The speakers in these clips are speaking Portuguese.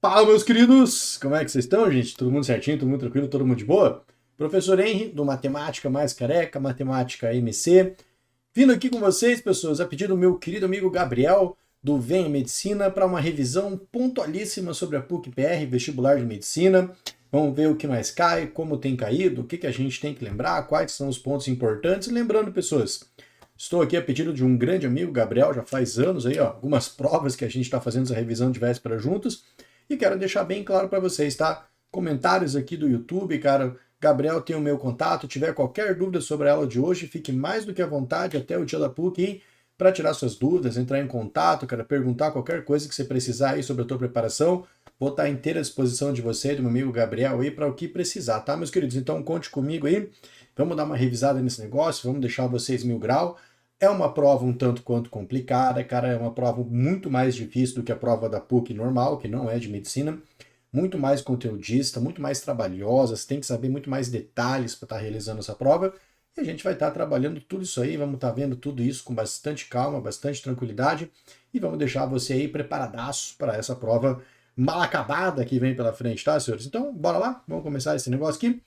Fala, meus queridos! Como é que vocês estão, gente? Todo mundo certinho, todo mundo tranquilo, todo mundo de boa? Professor Henry, do Matemática Mais Careca, Matemática MC. Vindo aqui com vocês, pessoas, a pedido do meu querido amigo Gabriel, do Vem Medicina, para uma revisão pontualíssima sobre a PUC-PR, vestibular de medicina. Vamos ver o que mais cai, como tem caído, o que a gente tem que lembrar, quais são os pontos importantes. Lembrando, pessoas, estou aqui a pedido de um grande amigo, Gabriel, já faz anos aí, ó, algumas provas que a gente está fazendo essa revisão de véspera juntos. E quero deixar bem claro para vocês, tá? Comentários aqui do YouTube, cara. Gabriel tem o meu contato. Tiver qualquer dúvida sobre a aula de hoje, fique mais do que à vontade até o dia da PUC para tirar suas dúvidas, entrar em contato, cara, perguntar qualquer coisa que você precisar aí sobre a tua preparação. Vou estar à inteira disposição de você, do meu amigo Gabriel aí, para o que precisar, tá, meus queridos? Então conte comigo aí. Vamos dar uma revisada nesse negócio, vamos deixar vocês 1000 graus. É uma prova um tanto quanto complicada, cara, é uma prova muito mais difícil do que a prova da PUC normal, que não é de medicina, muito mais conteudista, muito mais trabalhosa, você tem que saber muito mais detalhes para estar realizando essa prova, e a gente vai estar trabalhando tudo isso aí, vamos estar vendo tudo isso com bastante calma, bastante tranquilidade, e vamos deixar você aí preparadaço para essa prova mal acabada que vem pela frente, tá, senhores? Então, bora lá, vamos começar esse negócio aqui.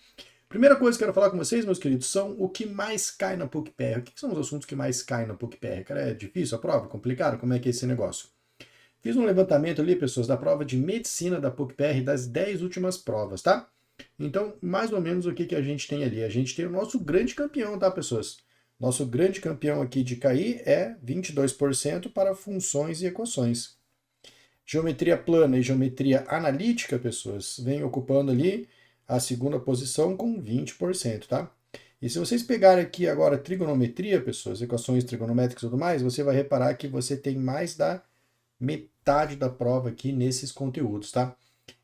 Primeira coisa que eu quero falar com vocês, meus queridos, são o que mais cai na PUC-PR. O que são os assuntos que mais caem na PUC-PR? Cara, é difícil a prova? Complicado? Como é que é esse negócio? Fiz um levantamento ali, pessoas, da prova de medicina da PUC-PR das 10 últimas provas, tá? Então, mais ou menos o que a gente tem ali? A gente tem o nosso grande campeão, tá, pessoas? Nosso grande campeão aqui de cair é 22% para funções e equações. Geometria plana e geometria analítica, pessoas, vem ocupando ali a segunda posição com 20%, tá? E se vocês pegarem aqui agora trigonometria, pessoas, equações trigonométricas e tudo mais, você vai reparar que você tem mais da metade da prova aqui nesses conteúdos, tá?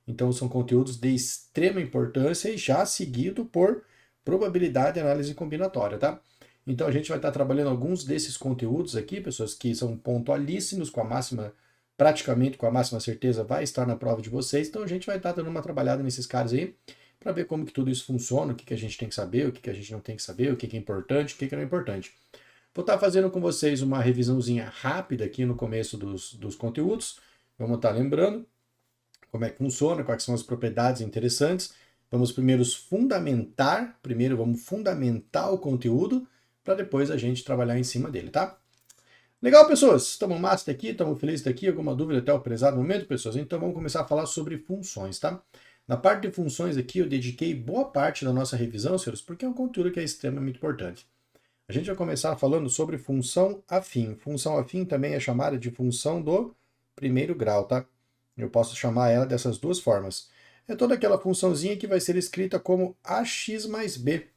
Então são conteúdos de extrema importância e já seguido por probabilidade e análise combinatória, tá? Então a gente vai estar trabalhando alguns desses conteúdos aqui, pessoas que são pontualíssimos, com a máxima, praticamente com a máxima certeza vai estar na prova de vocês, então a gente vai estar dando uma trabalhada nesses caras aí, para ver como que tudo isso funciona, o que a gente tem que saber, o que a gente não tem que saber, o que é importante, o que não é importante. Vou estar fazendo com vocês uma revisãozinha rápida aqui no começo dos conteúdos. Vamos estar lembrando como é que funciona, quais são as propriedades interessantes. Vamos primeiro vamos fundamentar o conteúdo, para depois a gente trabalhar em cima dele, tá? Legal, pessoas? Estamos massa aqui, estamos felizes aqui. Alguma dúvida até o prezado momento, pessoas? Então vamos começar a falar sobre funções, tá? Na parte de funções aqui, eu dediquei boa parte da nossa revisão, senhores, porque é um conteúdo que é extremamente importante. A gente vai começar falando sobre função afim. Função afim também é chamada de função do primeiro grau, tá? Eu posso chamar ela dessas duas formas. É toda aquela funçãozinha que vai ser escrita como ax mais b.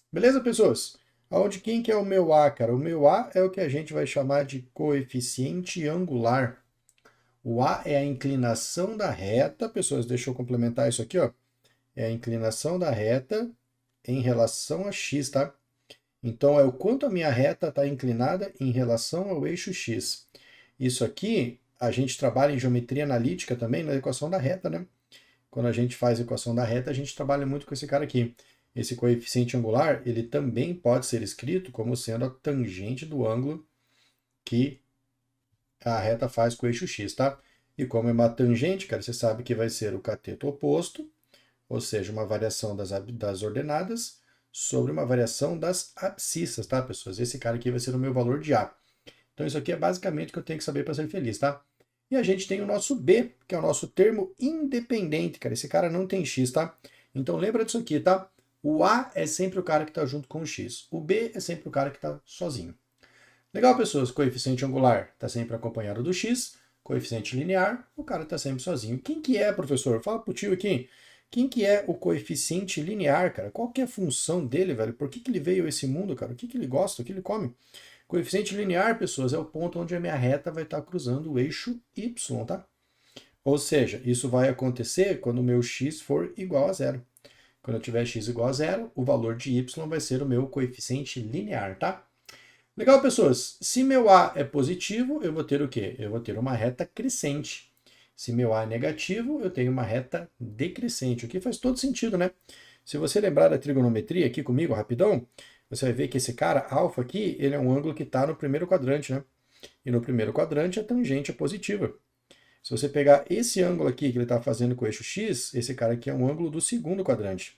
Beleza, pessoas? Aonde quem que é o meu a, cara? O meu a é o que a gente vai chamar de coeficiente angular. O A é a inclinação da reta, pessoas, deixa eu complementar isso aqui, ó. É a inclinação da reta em relação a x, tá? Então é o quanto a minha reta está inclinada em relação ao eixo x. Isso aqui a gente trabalha em geometria analítica também na equação da reta, né? Quando a gente faz a equação da reta, a gente trabalha muito com esse cara aqui. Esse coeficiente angular, ele também pode ser escrito como sendo a tangente do ângulo que a reta faz com o eixo x, tá? E como é uma tangente, cara, você sabe que vai ser o cateto oposto, ou seja, uma variação das ordenadas sobre uma variação das abscissas, tá, pessoas? Esse cara aqui vai ser o meu valor de A. Então isso aqui é basicamente o que eu tenho que saber para ser feliz, tá? E a gente tem o nosso B, que é o nosso termo independente, cara. Esse cara não tem x, tá? Então lembra disso aqui, tá? O A é sempre o cara que está junto com o x. O B é sempre o cara que está sozinho. Legal, pessoas? Coeficiente angular está sempre acompanhado do x. Coeficiente linear, o cara está sempre sozinho. Quem que é, professor? Fala pro tio aqui. Quem que é o coeficiente linear, cara? Qual que é a função dele, velho? Por que ele veio a esse mundo, cara? O que ele gosta? O que ele come? Coeficiente linear, pessoas, é o ponto onde a minha reta vai estar cruzando o eixo y, tá? Ou seja, isso vai acontecer quando o meu x for igual a zero. Quando eu tiver x igual a zero, o valor de y vai ser o meu coeficiente linear, tá? Legal, pessoas? Se meu A é positivo, eu vou ter o quê? Eu vou ter uma reta crescente. Se meu A é negativo, eu tenho uma reta decrescente, o que faz todo sentido, né? Se você lembrar da trigonometria aqui comigo, rapidão, você vai ver que esse cara, alfa aqui, ele é um ângulo que está no primeiro quadrante, né? E no primeiro quadrante a tangente é positiva. Se você pegar esse ângulo aqui que ele está fazendo com o eixo x, esse cara aqui é um ângulo do segundo quadrante.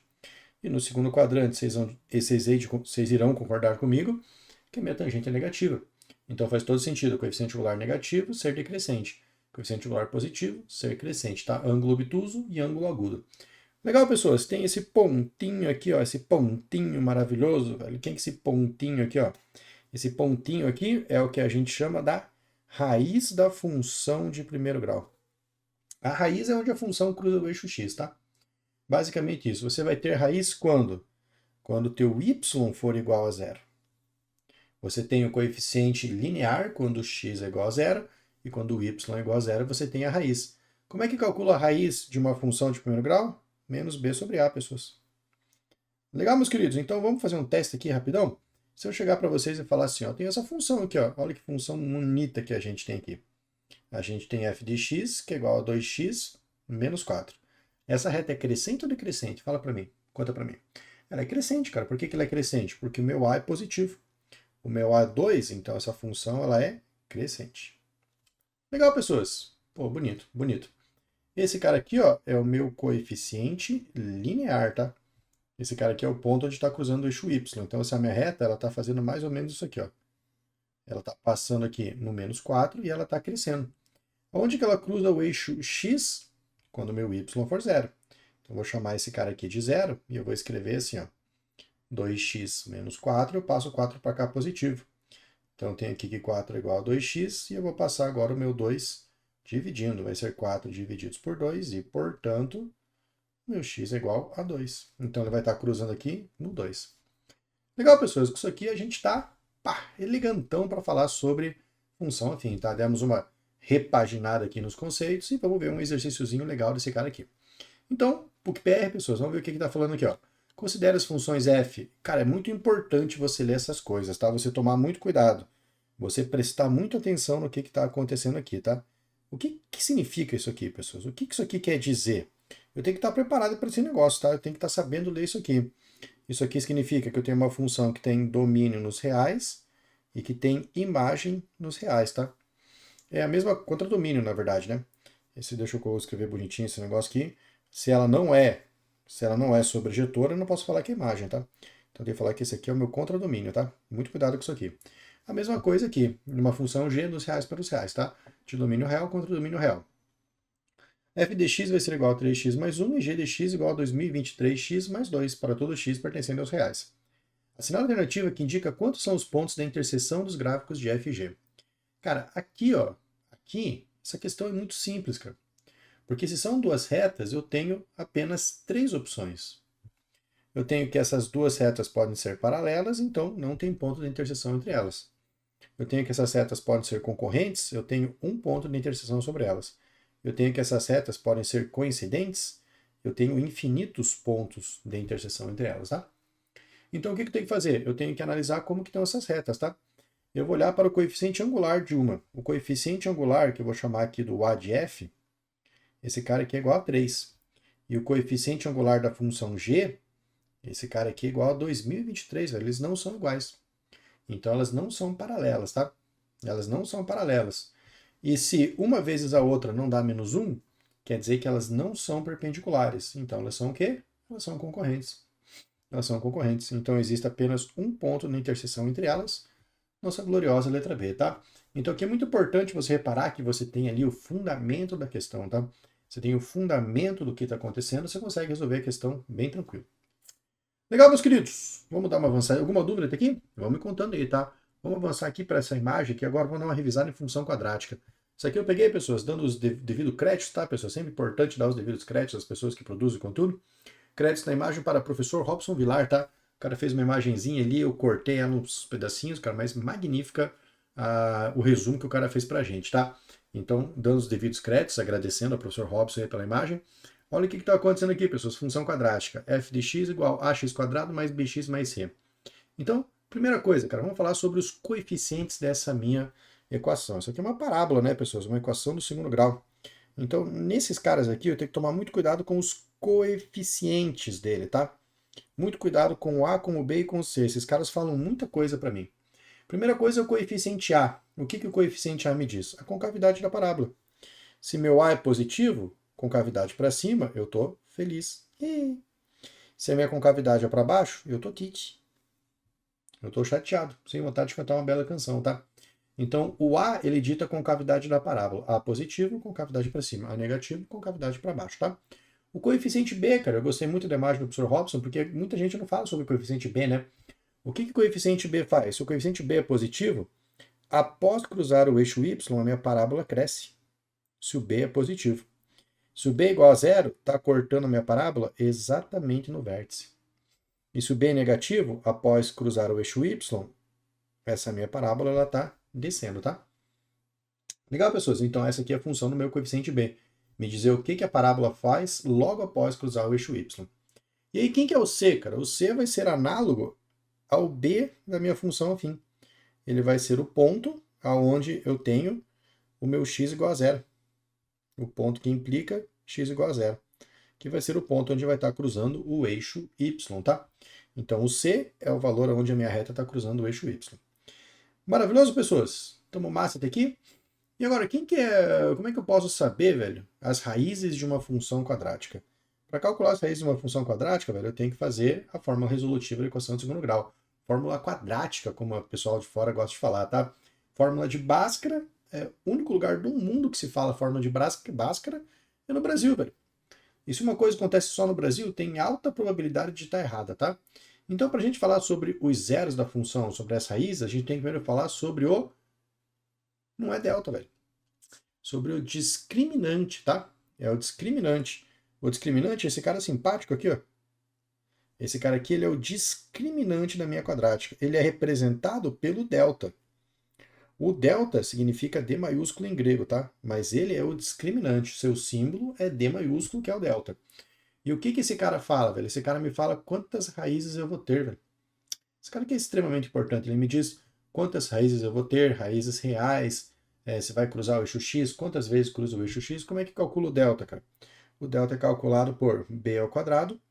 E no segundo quadrante, vocês irão concordar comigo que a minha tangente é negativa. Então faz todo sentido o coeficiente angular negativo ser decrescente. Coeficiente angular positivo ser crescente, tá? Ângulo obtuso e ângulo agudo. Legal, pessoas, tem esse pontinho aqui, ó, esse pontinho maravilhoso, velho. Quem é esse pontinho aqui, ó? Esse pontinho aqui é o que a gente chama da raiz da função de primeiro grau. A raiz é onde a função cruza o eixo x, tá? Basicamente isso. Você vai ter raiz quando? Quando o teu y for igual a zero. Você tem o coeficiente linear quando o x é igual a zero, e quando o y é igual a zero, você tem a raiz. Como é que calcula a raiz de uma função de primeiro grau? Menos b sobre a, pessoas. Legal, meus queridos? Então vamos fazer um teste aqui rapidão? Se eu chegar para vocês e falar assim, ó, tem essa função aqui, ó, olha que função bonita que a gente tem aqui. A gente tem f de x, que é igual a 2x menos 4. Essa reta é crescente ou decrescente? Fala para mim, conta para mim. Ela é crescente, cara. Por que ela é crescente? Porque o meu a é positivo. O meu a é 2, então essa função ela é crescente. Legal, pessoas? Pô, bonito, bonito. Esse cara aqui, ó, é o meu coeficiente linear, tá? Esse cara aqui é o ponto onde está cruzando o eixo y. Então essa minha reta, ela está fazendo mais ou menos isso aqui, ó. Ela está passando aqui no menos 4 e ela está crescendo. Onde que ela cruza o eixo x? Quando o meu y for zero. Então eu vou chamar esse cara aqui de zero e eu vou escrever assim, ó. 2x menos 4, eu passo 4 para cá positivo. Então eu tenho aqui que 4 é igual a 2x e eu vou passar agora o meu 2 dividindo. Vai ser 4 divididos por 2 e, portanto, meu x é igual a 2. Então ele vai estar cruzando aqui no 2. Legal, pessoas, com isso aqui a gente está elegantão para falar sobre função afim, tá? Demos uma repaginada aqui nos conceitos e vamos ver um exercíciozinho legal desse cara aqui. Então, PUC-PR, pessoas, vamos ver o que está falando aqui, ó. Considere as funções f. Cara, é muito importante você ler essas coisas, tá? Você tomar muito cuidado. Você prestar muita atenção no que está acontecendo aqui, tá? O que significa isso aqui, pessoas? O que isso aqui quer dizer? Eu tenho que estar preparado para esse negócio, tá? Eu tenho que estar sabendo ler isso aqui. Isso aqui significa que eu tenho uma função que tem domínio nos reais e que tem imagem nos reais, tá? É a mesma contra domínio, na verdade, né? Deixa eu escrever bonitinho esse negócio aqui. Se ela não é sobrejetora, eu não posso falar que é imagem, tá? Então eu tenho que falar que esse aqui é o meu contradomínio, tá? Muito cuidado com isso aqui. A mesma coisa aqui, numa função g dos reais para os reais, tá? De domínio real contra domínio real. f de x vai ser igual a 3x mais 1 e g de x igual a 2023x mais 2 para todo x pertencente aos reais. Assinale a alternativa que indica quantos são os pontos da interseção dos gráficos de f e g. Cara, aqui, ó, essa questão é muito simples, cara. Porque se são duas retas, eu tenho apenas 3 opções. Eu tenho que essas duas retas podem ser paralelas, então não tem ponto de interseção entre elas. Eu tenho que essas retas podem ser concorrentes, eu tenho um ponto de interseção sobre elas. Eu tenho que essas retas podem ser coincidentes, eu tenho infinitos pontos de interseção entre elas, tá? Então o que eu tenho que fazer? Eu tenho que analisar como que estão essas retas, tá? Eu vou olhar para o coeficiente angular de uma. O coeficiente angular, que eu vou chamar aqui do a de f, esse cara aqui é igual a 3. E o coeficiente angular da função g, esse cara aqui é igual a 2023, velho. Eles não são iguais. Então elas não são paralelas, tá? Elas não são paralelas. E se uma vezes a outra não dá menos 1, quer dizer que elas não são perpendiculares. Então elas são o quê? Elas são concorrentes. Elas são concorrentes. Então existe apenas um ponto na interseção entre elas, nossa gloriosa letra B, tá? Então aqui é muito importante você reparar que você tem ali o fundamento da questão, tá? Você tem o fundamento do que está acontecendo, você consegue resolver a questão bem tranquilo. Legal, meus queridos? Vamos dar uma avançada. Alguma dúvida até aqui? Vamos me contando aí, tá? Vamos avançar aqui para essa imagem, que agora vamos dar uma revisada em função quadrática. Isso aqui eu peguei, pessoas, dando os devidos créditos, tá, pessoas? Sempre importante dar os devidos créditos às pessoas que produzem conteúdo. Créditos na imagem para o professor Robson Vilar, tá? O cara fez uma imagenzinha ali, eu cortei ela uns pedacinhos, cara, mas magnífica o resumo que o cara fez pra gente, tá? Então, dando os devidos créditos, agradecendo ao professor Robson aí pela imagem. Olha o que está acontecendo aqui, pessoas. Função quadrática. f de x igual a ax quadrado mais bx mais c. Então, primeira coisa, cara, vamos falar sobre os coeficientes dessa minha equação. Isso aqui é uma parábola, né, pessoas? Uma equação do segundo grau. Então, nesses caras aqui, eu tenho que tomar muito cuidado com os coeficientes dele, tá? Muito cuidado com o a, com o b e com o c. Esses caras falam muita coisa para mim. Primeira coisa é o coeficiente a. O que o coeficiente a me diz? A concavidade da parábola. Se meu A é positivo, concavidade para cima, eu tô feliz. Se a minha concavidade é para baixo, eu tô triste. Eu tô chateado, sem vontade de cantar uma bela canção, tá? Então, o A, ele dita a concavidade da parábola. A positivo, concavidade para cima. A negativo, concavidade para baixo, tá? O coeficiente B, cara, eu gostei muito da imagem do professor Robson, porque muita gente não fala sobre o coeficiente B, né? O que o coeficiente B faz? Se o coeficiente B é positivo, após cruzar o eixo Y, a minha parábola cresce. Se o B é positivo. Se o B é igual a zero, está cortando a minha parábola exatamente no vértice. E se o B é negativo, após cruzar o eixo Y, essa minha parábola ela está descendo, tá? Legal, pessoas? Então essa aqui é a função do meu coeficiente B. Me dizer o que a parábola faz logo após cruzar o eixo Y. E aí, quem que é o C, cara? O C vai ser análogo ao B da minha função afim. Ele vai ser o ponto aonde eu tenho o meu x igual a zero. O ponto que implica x igual a zero. Que vai ser o ponto onde vai estar cruzando o eixo Y, tá? Então, o C é o valor onde a minha reta está cruzando o eixo Y. Maravilhoso, pessoas? Estamos massa até aqui? E agora, como é que eu posso saber, velho, as raízes de uma função quadrática? Para calcular as raízes de uma função quadrática, velho, eu tenho que fazer a fórmula resolutiva da equação de segundo grau. Fórmula quadrática, como o pessoal de fora gosta de falar, tá? Fórmula de Bhaskara, o único lugar do mundo que se fala fórmula de Bhaskara é no Brasil, velho. E se uma coisa acontece só no Brasil, tem alta probabilidade de estar errada, tá? Então, para a gente falar sobre os zeros da função, sobre as raízes, a gente tem que primeiro falar sobre o... Não é delta, velho. Sobre o discriminante, tá? É o discriminante. O discriminante é esse cara simpático aqui, ó. Esse cara aqui, ele é o discriminante da minha quadrática. Ele é representado pelo delta. O delta significa D maiúsculo em grego, tá? Mas ele é o discriminante. Seu símbolo é D maiúsculo, que é o delta. E o que esse cara fala, velho? Esse cara me fala quantas raízes eu vou ter, velho. Esse cara aqui é extremamente importante. Ele me diz quantas raízes eu vou ter, raízes reais, se vai cruzar o eixo x, quantas vezes cruza o eixo x, como é que calcula o delta, cara? O delta é calculado por b ao quadrado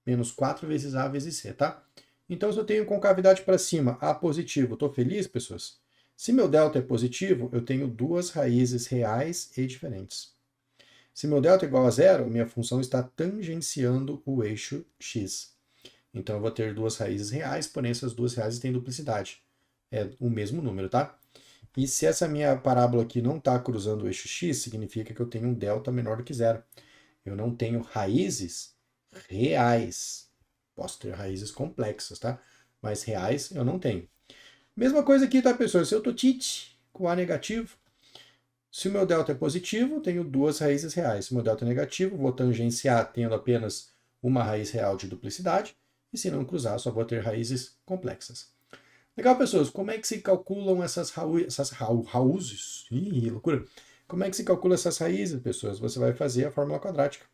menos 4 vezes a vezes c, tá? Então, se eu tenho concavidade para cima, a positivo, estou feliz, pessoas? Se meu delta é positivo, eu tenho duas raízes reais e diferentes. Se meu delta é igual a zero, minha função está tangenciando o eixo x. Então, eu vou ter duas raízes reais, porém essas duas raízes têm duplicidade. É o mesmo número, tá? E se essa minha parábola aqui não está cruzando o eixo x, significa que eu tenho um delta menor do que zero. Eu não tenho raízes reais. Posso ter raízes complexas, tá? Mas reais eu não tenho. Mesma coisa aqui, tá, pessoal? Se eu tô tite com A negativo, se o meu delta é positivo, eu tenho duas raízes reais. Se o meu delta é negativo, vou tangenciar tendo apenas uma raiz real de duplicidade. E se não cruzar, só vou ter raízes complexas. Legal, pessoas? Como é que se calculam essas raízes? Ih, loucura! Como é que se calcula essas raízes, pessoas? Você vai fazer a fórmula quadrática.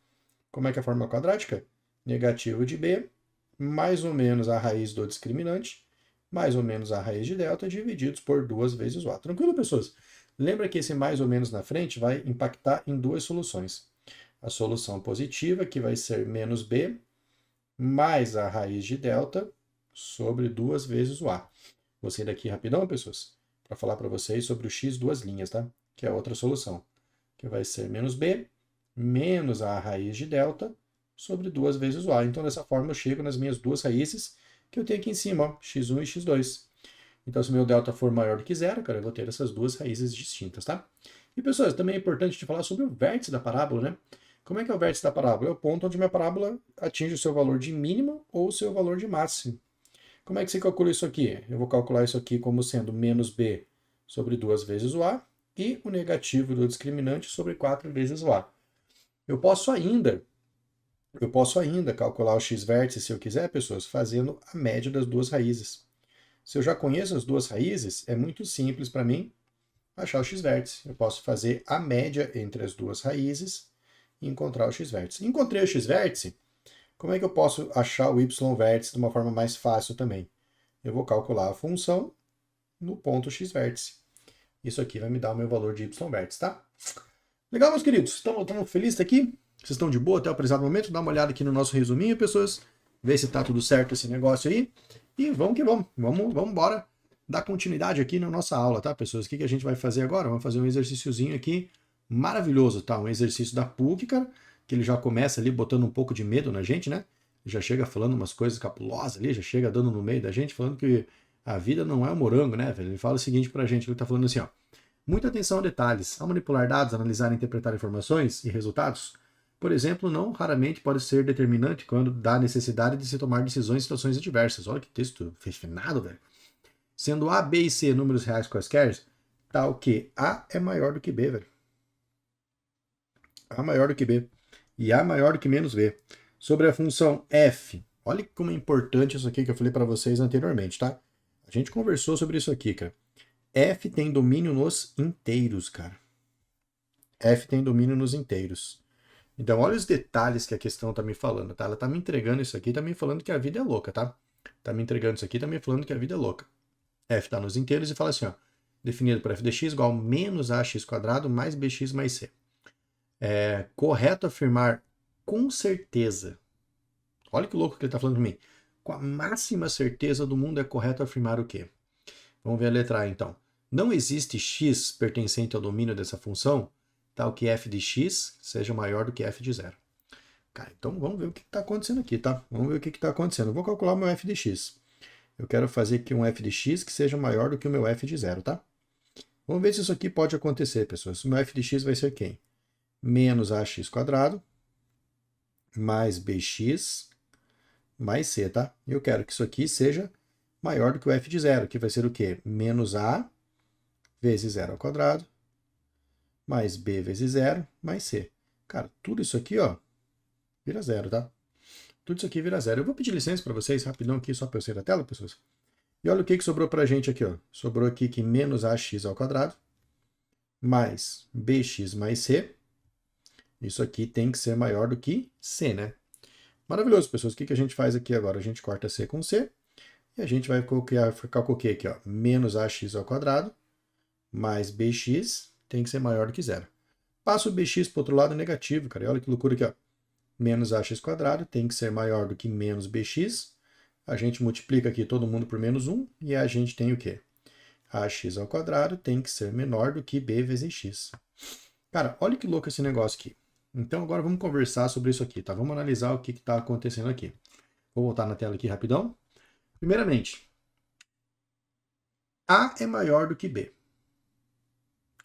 Como é que é a fórmula quadrática? Negativo de b, mais ou menos a raiz do discriminante, mais ou menos a raiz de delta, divididos por 2 vezes o a. Tranquilo, pessoas? Lembra que esse mais ou menos na frente vai impactar em duas soluções. A solução positiva, que vai ser menos b, mais a raiz de delta, sobre 2 vezes o a. Vou sair daqui rapidão, pessoas, para falar para vocês sobre o x duas linhas, tá? Que é outra solução, que vai ser menos b, menos a raiz de delta, sobre 2 vezes o a. Então, dessa forma, eu chego nas minhas duas raízes, que eu tenho aqui em cima, ó, x1 e x2. Então, se meu delta for maior do que zero, cara, eu vou ter essas duas raízes distintas, tá? E, pessoal, também é importante te falar sobre o vértice da parábola, né? Como é que é o vértice da parábola? É o ponto onde minha parábola atinge o seu valor de mínimo ou o seu valor de máximo. Como é que se calcula isso aqui? Eu vou calcular isso aqui como sendo menos b sobre 2 vezes o a e o negativo do discriminante sobre 4 vezes o a. Eu posso ainda calcular o x-vértice, se eu quiser, pessoas, fazendo a média das duas raízes. Se eu já conheço as duas raízes, é muito simples para mim achar o x-vértice. Eu posso fazer a média entre as duas raízes e encontrar o x-vértice. Encontrei o x-vértice, como é que eu posso achar o y-vértice de uma forma mais fácil também? Eu vou calcular a função no ponto x-vértice. Isso aqui vai me dar o meu valor de y-vértice, tá? Legal, meus queridos? Estamos felizes aqui? Vocês estão de boa até o presente momento? Dá uma olhada aqui no nosso resuminho, pessoas. Vê se tá tudo certo esse negócio aí. E vamos que vamos. Vamos embora dar continuidade aqui na nossa aula, tá, pessoas? O que a gente vai fazer agora? Vamos fazer um exercíciozinho aqui maravilhoso, tá? Um exercício da PUC, cara, que ele já começa ali botando um pouco de medo na gente, né? Já chega falando umas coisas capulosas ali, já chega dando no meio da gente, falando que a vida não é um morango, né, velho? Ele fala o seguinte pra gente, ele tá falando assim, ó. Muita atenção a detalhes. Ao manipular dados, analisar e interpretar informações e resultados, por exemplo, não raramente pode ser determinante quando dá necessidade de se tomar decisões em situações adversas. Olha que texto refinado, velho. Sendo A, B e C números reais quaisquer, tal que A é maior do que B, velho. A maior do que B. E A maior do que menos B. Sobre a função f. Olha como é importante isso aqui que eu falei para vocês anteriormente, tá? A gente conversou sobre isso aqui, cara. F tem domínio nos inteiros, cara. F tem domínio nos inteiros. Então, olha os detalhes que a questão tá me falando, tá? Ela tá me entregando isso aqui, tá me falando que a vida é louca, tá? Tá me entregando isso aqui, tá me falando que a vida é louca. F tá nos inteiros e fala assim, ó. Definido por f de x igual a menos ax quadrado mais bx mais c. É correto afirmar com certeza. Olha que louco que ele tá falando pra mim. Com a máxima certeza do mundo é correto afirmar o quê? Vamos ver a letra A, então. Não existe x pertencente ao domínio dessa função, tal que f de x seja maior do que f de zero. Cara, então vamos ver o que está acontecendo aqui, tá? Vamos ver o que está acontecendo. Eu vou calcular o meu f de x. Eu quero fazer aqui um f de x que seja maior do que o meu f de zero, tá? Vamos ver se isso aqui pode acontecer, pessoal. O meu f de x vai ser quem? Menos ax quadrado mais bx mais c, tá? Eu quero que isso aqui seja maior do que o f de zero, que vai ser o quê? Menos a vezes zero ao quadrado mais b vezes zero mais c. Cara, tudo isso aqui, ó, vira zero, tá? Tudo isso aqui vira zero. Eu vou pedir licença para vocês rapidão aqui, só para eu sair da tela, pessoas. E olha o que sobrou para a gente aqui, ó. Sobrou aqui que menos ax ao quadrado mais bx mais c. Isso aqui tem que ser maior do que c, né? Maravilhoso, pessoas. O que a gente faz aqui agora? A gente corta c com c e a gente vai ficar com o quê aqui, ó? Menos ax ao quadrado mais bx tem que ser maior do que zero. Passa o bx para o outro lado negativo, cara. E olha que loucura aqui, ó. Menos ax quadrado tem que ser maior do que menos bx. A gente multiplica aqui todo mundo por menos 1 e a gente tem o quê? Ax ao quadrado tem que ser menor do que b vezes x. Cara, olha que louco esse negócio aqui. Então agora vamos conversar sobre isso aqui, tá? Vamos analisar o que está acontecendo aqui. Vou voltar na tela aqui rapidão. Primeiramente, A é maior do que B.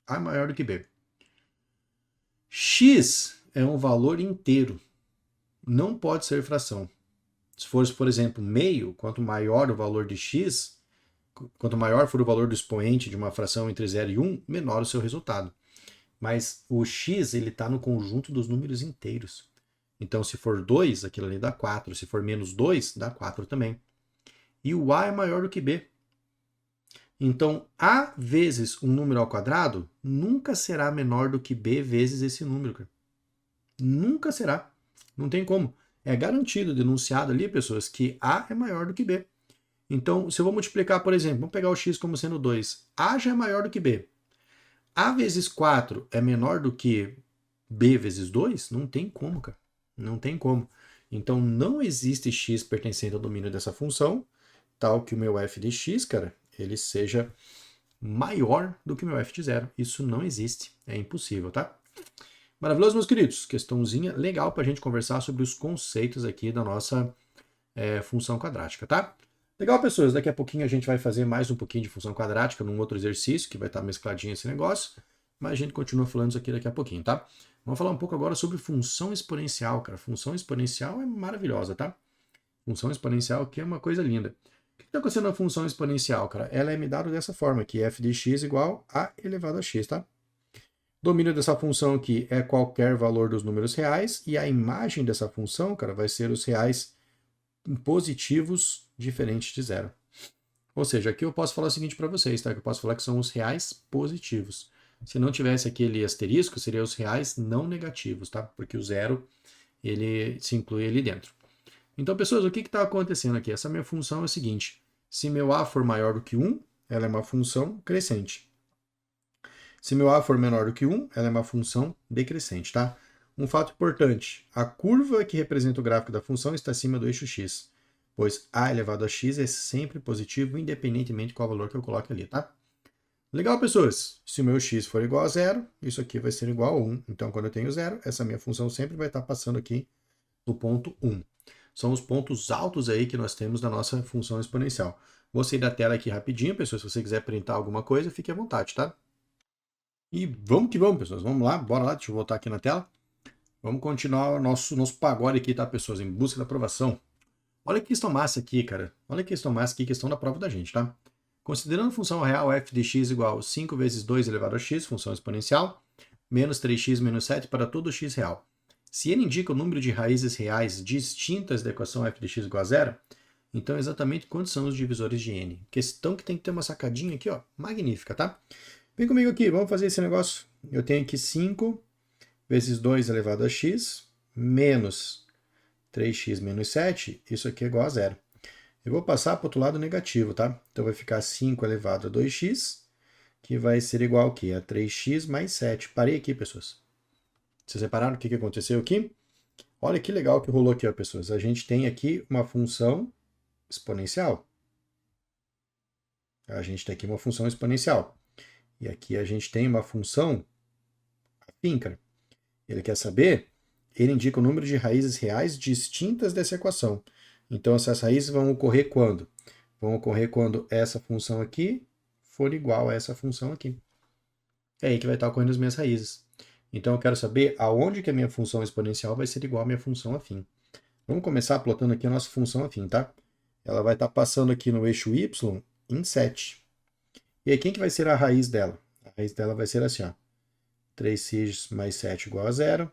A é maior do que B. X é um valor inteiro. Não pode ser fração. Se for, por exemplo, meio, quanto maior o valor de x, quanto maior for o valor do expoente de uma fração entre 0 e 1, menor o seu resultado. Mas o x está no conjunto dos números inteiros. Então, se for 2, aquilo ali dá 4. Se for menos 2, dá 4 também. E o a é maior do que b. Então, a vezes um número ao quadrado nunca será menor do que b vezes esse número. Nunca será. Não tem como. É garantido, denunciado ali, pessoas, que a é maior do que b. Então, se eu vou multiplicar, por exemplo, vamos pegar o x como sendo 2. A já é maior do que b. A vezes 4 é menor do que b vezes 2? Não tem como, cara. Não tem como. Então, não existe x pertencente ao domínio dessa função, tal que o meu f de x, cara, ele seja maior do que o meu f de zero. Isso não existe. É impossível, tá? Maravilhoso, meus queridos. Questãozinha legal para a gente conversar sobre os conceitos aqui da nossa função quadrática, tá? Legal, pessoas. Daqui a pouquinho a gente vai fazer mais um pouquinho de função quadrática num outro exercício, que vai estar mescladinho esse negócio, mas a gente continua falando isso aqui daqui a pouquinho, tá? Vamos falar um pouco agora sobre função exponencial, cara. Função exponencial é maravilhosa, tá? Função exponencial aqui é uma coisa linda. O que está acontecendo na função exponencial, cara? Ela é me dada dessa forma, que f de x igual a elevado a x, tá? Domínio dessa função aqui é qualquer valor dos números reais, e a imagem dessa função, cara, vai ser os reais positivos diferentes de zero. Ou seja, aqui eu posso falar o seguinte para vocês, tá? Que eu posso falar que são os reais positivos. Se não tivesse aquele asterisco, seria os reais não negativos, tá? Porque o zero, ele se inclui ali dentro. Então, pessoas, o que está acontecendo aqui? Essa minha função é o seguinte. Se meu a for maior do que 1, ela é uma função crescente. Se meu a for menor do que 1, ela é uma função decrescente, tá? Um fato importante, a curva que representa o gráfico da função está acima do eixo x, pois a elevado a x é sempre positivo, independentemente de qual valor que eu coloque ali, tá? Legal, pessoas? Se o meu x for igual a zero, isso aqui vai ser igual a 1. Então, quando eu tenho zero, essa minha função sempre vai estar passando aqui no ponto 1. São os pontos altos aí que nós temos na nossa função exponencial. Vou sair da tela aqui rapidinho, pessoas. Se você quiser printar alguma coisa, fique à vontade, tá? E vamos que vamos, pessoas. Vamos lá, bora lá. Deixa eu voltar aqui na tela. Vamos continuar o nosso pagode aqui, tá, pessoas? Em busca da aprovação. Olha que questão massa aqui, cara. Olha que questão massa aqui, questão da prova da gente, tá? Considerando a função real f de x igual a 5 vezes 2 elevado a x, função exponencial, menos 3x menos 7 para todo x real. Se ele indica o número de raízes reais distintas da equação f de x igual a zero, então exatamente quantos são os divisores de n? Questão que tem que ter uma sacadinha aqui, ó, magnífica, tá? Vem comigo aqui, vamos fazer esse negócio. Eu tenho aqui 5 vezes 2 elevado a x, menos 3x menos 7, isso aqui é igual a zero. Eu vou passar para o outro lado negativo, tá? Então vai ficar 5 elevado a 2x, que vai ser igual ao quê? A 3x mais 7. Parei aqui, pessoas. Vocês repararam o que aconteceu aqui? Olha que legal que rolou aqui, ó, pessoas. A gente tem aqui uma função exponencial. A gente tem aqui uma função exponencial. E aqui a gente tem uma função afim, cara. Ele quer saber, ele indica o número de raízes reais distintas dessa equação. Então, essas raízes vão ocorrer quando? Vão ocorrer quando essa função aqui for igual a essa função aqui. É aí que vai estar ocorrendo as minhas raízes. Então, eu quero saber aonde que a minha função exponencial vai ser igual à minha função afim. Vamos começar plotando aqui a nossa função afim, tá? Ela vai estar passando aqui no eixo y em 7. E aí, quem que vai ser a raiz dela? A raiz dela vai ser assim, ó. 3x mais 7 igual a 0.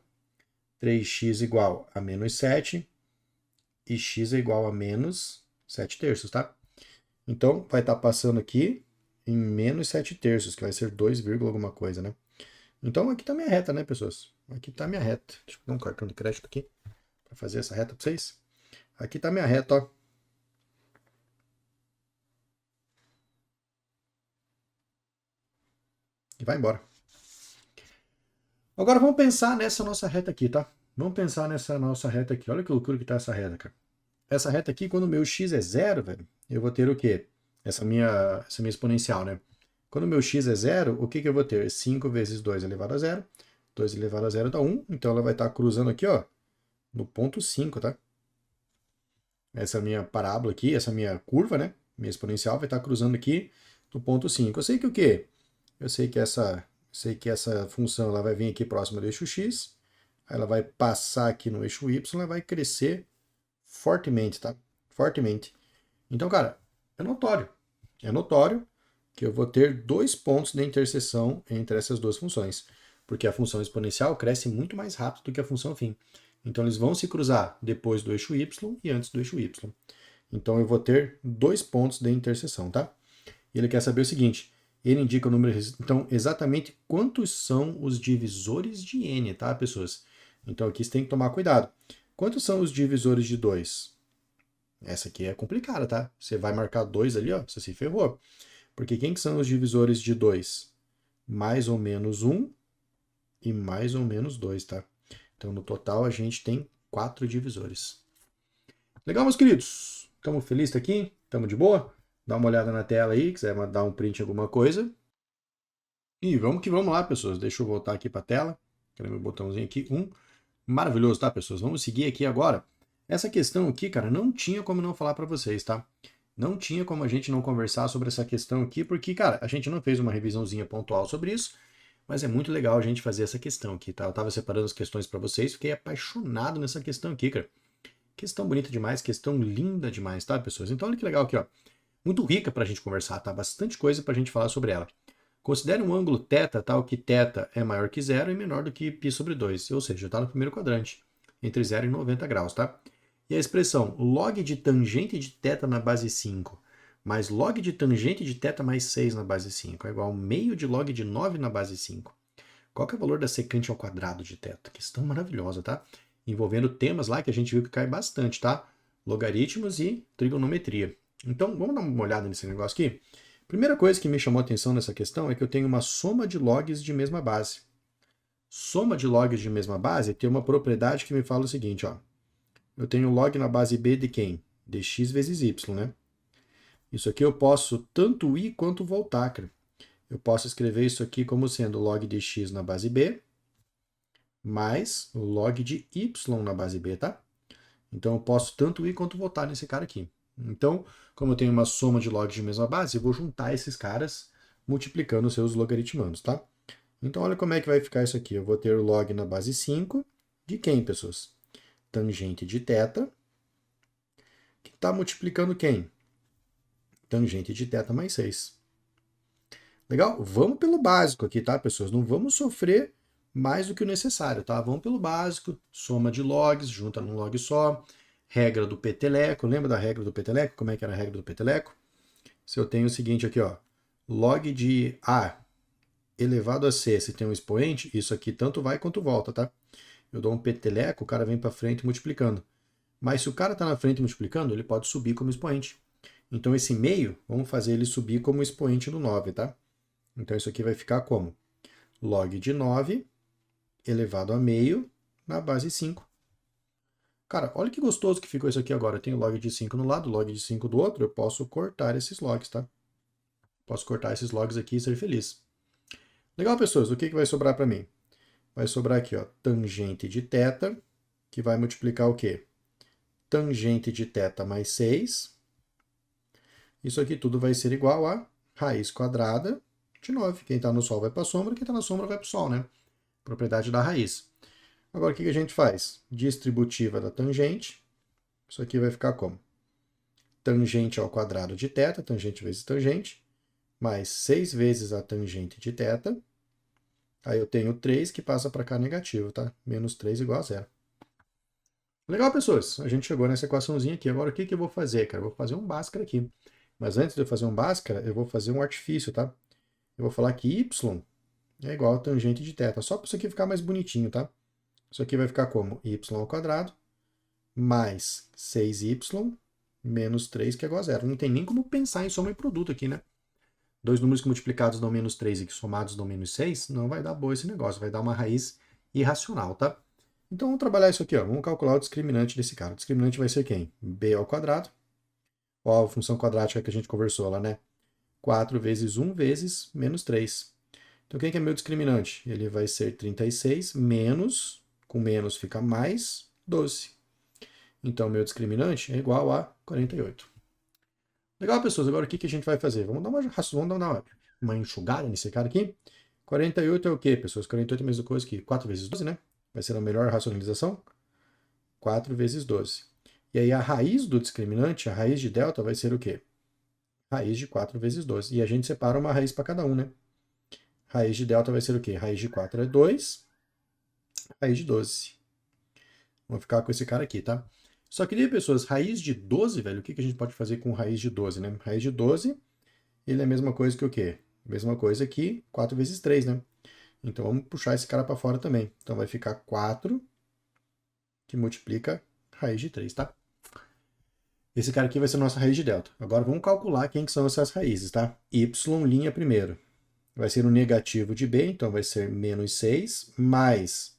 3x igual a menos 7. E x é igual a menos 7 terços, tá? Então, vai estar passando aqui em menos 7 terços, que vai ser 2, alguma coisa, né? Então, aqui está minha reta, né, pessoas? Aqui está minha reta. Deixa eu dar um cartão de crédito aqui para fazer essa reta para vocês. Aqui está minha reta, ó. E vai embora. Agora vamos pensar nessa nossa reta aqui, tá? Vamos pensar nessa nossa reta aqui. Olha que loucura que tá essa reta, cara. Essa reta aqui, quando o meu x é zero, velho, eu vou ter o quê? Essa minha exponencial, né? Quando o meu x é zero, o que eu vou ter? 5 vezes 2 elevado a zero. 2 elevado a zero dá 1. Então ela vai estar cruzando aqui, ó, no ponto 5, tá? Essa minha parábola aqui, essa minha curva, né? Minha exponencial vai estar cruzando aqui no ponto 5. Eu sei que o quê? Eu sei que essa função ela vai vir aqui próxima do eixo x. Aí ela vai passar aqui no eixo y, ela vai crescer fortemente, tá? Fortemente. Então, cara, é notório. É notório que eu vou ter 2 pontos de interseção entre essas duas funções. Porque a função exponencial cresce muito mais rápido do que a função fim. Então, eles vão se cruzar depois do eixo y e antes do eixo y. Então, eu vou ter 2 pontos de interseção, tá? E ele quer saber o seguinte, ele indica o número... Então, exatamente quantos são os divisores de n, tá, pessoas? Então, aqui você tem que tomar cuidado. Quantos são os divisores de 2? Essa aqui é complicada, tá? Você vai marcar 2 ali, ó, você se ferrou. Porque quem que são os divisores de 2? Mais ou menos 1 e mais ou menos 2, tá? Então, no total, a gente tem 4 divisores. Legal, meus queridos? Estamos felizes aqui? Estamos de boa? Dá uma olhada na tela aí, quiser dar um print em alguma coisa. E vamos que vamos lá, pessoas. Deixa eu voltar aqui para a tela. Cadê meu botãozinho aqui? Maravilhoso, tá, pessoas? Vamos seguir aqui agora. Essa questão aqui, cara, não tinha como não falar para vocês, tá? Não tinha como a gente não conversar sobre essa questão aqui, porque, cara, a gente não fez uma revisãozinha pontual sobre isso, mas é muito legal a gente fazer essa questão aqui, tá? Eu tava separando as questões para vocês, fiquei apaixonado nessa questão aqui, cara. Questão bonita demais, questão linda demais, tá, pessoas? Então, olha que legal aqui, ó. Muito rica pra gente conversar, tá? Bastante coisa pra gente falar sobre ela. Considere um ângulo θ tal que θ é maior que zero e menor do que π sobre 2, ou seja, está no primeiro quadrante, entre 0 e 90 graus, tá? E a expressão log de tangente de θ na base 5 mais log de tangente de θ mais 6 na base 5 é igual a meio de log de 9 na base 5. Qual que é o valor da secante ao quadrado de θ? Questão maravilhosa, tá? Envolvendo temas lá que a gente viu que cai bastante, tá? Logaritmos e trigonometria. Então, vamos dar uma olhada nesse negócio aqui? Primeira coisa que me chamou a atenção nessa questão é que eu tenho uma soma de logs de mesma base. Soma de logs de mesma base tem uma propriedade que me fala o seguinte, ó. Eu tenho log na base b de quem? De x vezes y, né? Isso aqui eu posso tanto ir quanto voltar, cara. eu posso escrever isso aqui como sendo log de x na base b, mais o log de y na base b, tá? Então eu posso tanto ir quanto voltar nesse cara aqui. Então, como eu tenho uma soma de logs de mesma base, eu vou juntar esses caras multiplicando os seus logaritmandos, tá? Então olha como é que vai ficar isso aqui. Eu vou ter o log na base 5 de quem, pessoas? Tangente de θ, que está multiplicando quem? Tangente de θ mais 6. Legal? Vamos pelo básico aqui, tá, pessoas? Não vamos sofrer mais do que o necessário, tá? Vamos pelo básico, soma de logs, junta num log só, regra do peteleco, lembra da regra do peteleco? Como é que era a regra do peteleco? Se eu tenho o seguinte aqui, ó, log de A elevado a C, se tem um expoente, isso aqui tanto vai quanto volta, tá? Eu dou um peteleco, o cara vem para frente multiplicando. Mas se o cara está na frente multiplicando, ele pode subir como expoente. Então esse meio, vamos fazer ele subir como expoente no 9, tá? Então isso aqui vai ficar como? Log de 9 elevado a meio na base 5. Cara, olha que gostoso que ficou isso aqui agora. Eu tenho log de 5 no lado, log de 5 do outro. Eu posso cortar esses logs, tá? Posso cortar esses logs aqui e ser feliz. Legal, pessoas. O que vai sobrar para mim? Vai sobrar aqui, ó, tangente de θ, que vai multiplicar o quê? Tangente de θ mais 6. Isso aqui tudo vai ser igual a raiz quadrada de 9. Quem está no Sol vai para a sombra, quem está na sombra vai para o Sol, né? Propriedade da raiz. Agora, o que a gente faz? Distributiva da tangente. Isso aqui vai ficar como? Tangente ao quadrado de θ, tangente vezes tangente, mais 6 vezes a tangente de θ. Aí eu tenho 3 que passa para cá negativo, tá? Menos 3 igual a 0. Legal, pessoas. A gente chegou nessa equaçãozinha aqui. Agora, o que eu vou fazer, cara? Eu vou fazer um Bhaskara aqui. Mas antes de eu fazer um Bhaskara, eu vou fazer um artifício, tá? Eu vou falar que y é igual a tangente de θ. Só para isso aqui ficar mais bonitinho, tá? Isso aqui vai ficar como y ao quadrado mais 6y menos 3, que é igual a 0. Não tem nem como pensar em soma e produto aqui, né? Dois números que multiplicados dão menos 3 e que somados dão menos 6, não vai dar boa esse negócio. Vai dar uma raiz irracional, tá? Então vamos trabalhar isso aqui, ó. Vamos calcular o discriminante desse cara. O discriminante vai ser quem? B ao quadrado. Ó, a função quadrática que a gente conversou lá, né? 4 vezes 1 vezes menos 3. Então quem que é meu discriminante? Ele vai ser 36 menos, com menos fica mais, 12. Então meu discriminante é igual a 48. Legal, pessoas. Agora o que a gente vai fazer? Vamos dar uma enxugada nesse cara aqui. 48 é o quê, pessoas? 48 é a mesma coisa que 4 vezes 12, né? Vai ser a melhor racionalização. 4 vezes 12. E aí a raiz do discriminante, a raiz de delta, vai ser o quê? Raiz de 4 vezes 12. E a gente separa uma raiz para cada um, né? Raiz de delta vai ser o quê? Raiz de 4 é 2. Raiz de 12. Vamos ficar com esse cara aqui, tá? Só que daí, pessoas, raiz de 12, velho, o que a gente pode fazer com raiz de 12, né? Raiz de 12, ele é a mesma coisa que o quê? Mesma coisa que 4 vezes 3, né? Então vamos puxar esse cara para fora também. Então vai ficar 4 que multiplica raiz de 3, tá? Esse cara aqui vai ser a nossa raiz de delta. Agora vamos calcular quem que são essas raízes, tá? Y' primeiro. Vai ser o negativo de b, então vai ser menos 6, mais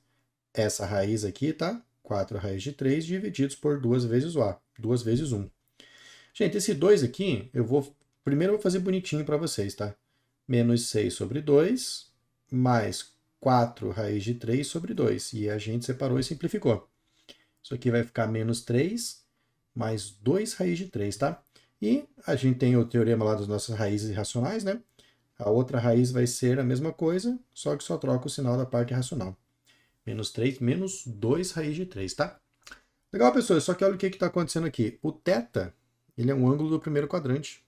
essa raiz aqui, tá? 4 raiz de 3 divididos por 2 vezes o a. 2 vezes 1. Gente, esse 2 aqui, primeiro eu vou fazer bonitinho para vocês, tá? Menos 6 sobre 2, mais 4 raiz de 3 sobre 2. E a gente separou e simplificou. Isso aqui vai ficar menos 3, mais 2 raiz de 3, tá? E a gente tem o teorema lá das nossas raízes irracionais, né? A outra raiz vai ser a mesma coisa, só que só troca o sinal da parte racional. Menos 3, menos 2 raiz de 3, tá? Legal, pessoal, só que olha o que está acontecendo aqui. O θ, ele é um ângulo do primeiro quadrante.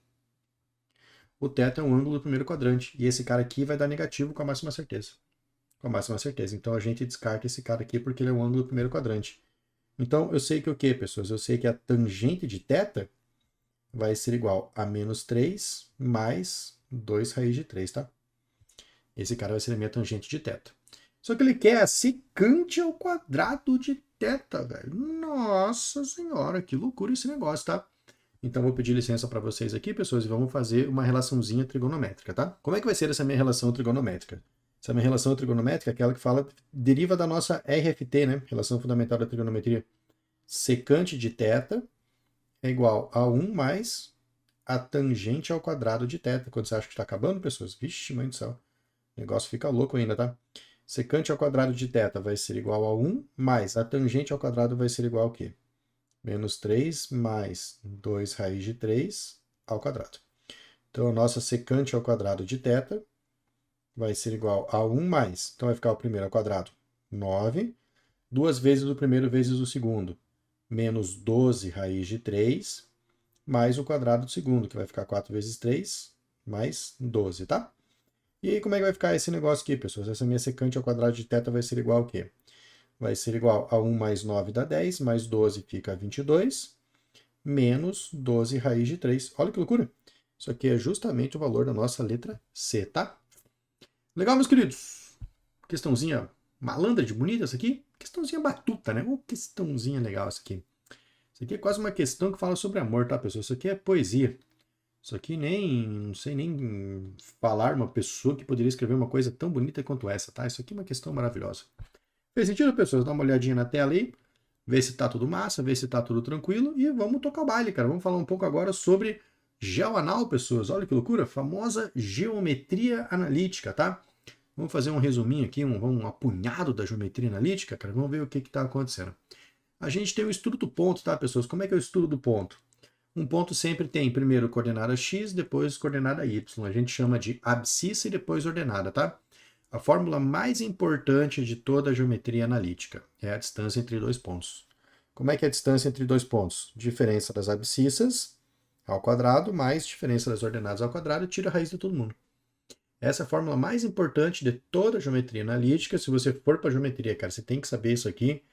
O θ é um ângulo do primeiro quadrante. E esse cara aqui vai dar negativo com a máxima certeza. Com a máxima certeza. Então a gente descarta esse cara aqui porque ele é um ângulo do primeiro quadrante. Então eu sei que o quê, pessoas? Eu sei que a tangente de θ vai ser igual a menos 3 mais 2 raiz de 3, tá? Esse cara vai ser a minha tangente de θ. Só que ele quer a secante ao quadrado de θ, velho. Nossa senhora, que loucura esse negócio, tá? Então vou pedir licença para vocês aqui, pessoas, e vamos fazer uma relaçãozinha trigonométrica, tá? Como é que vai ser essa minha relação trigonométrica? Essa minha relação trigonométrica é aquela que deriva da nossa RFT, né? Relação Fundamental da Trigonometria. Secante de θ é igual a 1 mais a tangente ao quadrado de θ. Quando você acha que está acabando, pessoas, vixe, mãe do céu, o negócio fica louco ainda, tá? Secante ao quadrado de θ vai ser igual a 1, mais a tangente ao quadrado vai ser igual ao quê? Menos 3 mais 2 raiz de 3 ao quadrado. Então, a nossa secante ao quadrado de θ vai ser igual a 1 mais, então vai ficar o primeiro ao quadrado, 9, 2 vezes o primeiro vezes o segundo, menos 12 raiz de 3, mais o quadrado do segundo, que vai ficar 4 vezes 3, mais 12, tá? E aí, como é que vai ficar esse negócio aqui, pessoas? Essa minha secante ao quadrado de θ vai ser igual ao quê? Vai ser igual a 1 mais 9 dá 10, mais 12 fica 22, menos 12 raiz de 3. Olha que loucura! Isso aqui é justamente o valor da nossa letra C, tá? Legal, meus queridos? Questãozinha malandra de bonita essa aqui? Questãozinha batuta, né? Questãozinha legal essa aqui. Isso aqui é quase uma questão que fala sobre amor, tá, pessoal? Isso aqui é poesia. Isso aqui não sei nem falar uma pessoa que poderia escrever uma coisa tão bonita quanto essa, tá? Isso aqui é uma questão maravilhosa. Fez sentido, pessoas? Dá uma olhadinha na tela aí, vê se tá tudo massa, vê se tá tudo tranquilo e vamos tocar o baile, cara. Vamos falar um pouco agora sobre GeoAnal, pessoas. Olha que loucura, famosa geometria analítica, tá? Vamos fazer um resuminho aqui, um apunhado da geometria analítica, cara. Vamos ver o que está acontecendo. A gente tem o estudo do ponto, tá, pessoas? Como é que é o estudo do ponto? Um ponto sempre tem primeiro coordenada x, depois coordenada y. A gente chama de abscissa e depois ordenada, tá? A fórmula mais importante de toda a geometria analítica é a distância entre dois pontos. Como é que é a distância entre dois pontos? Diferença das abscissas ao quadrado mais diferença das ordenadas ao quadrado, tira a raiz de todo mundo. Essa é a fórmula mais importante de toda a geometria analítica. Se você for para geometria, cara, você tem que saber isso aqui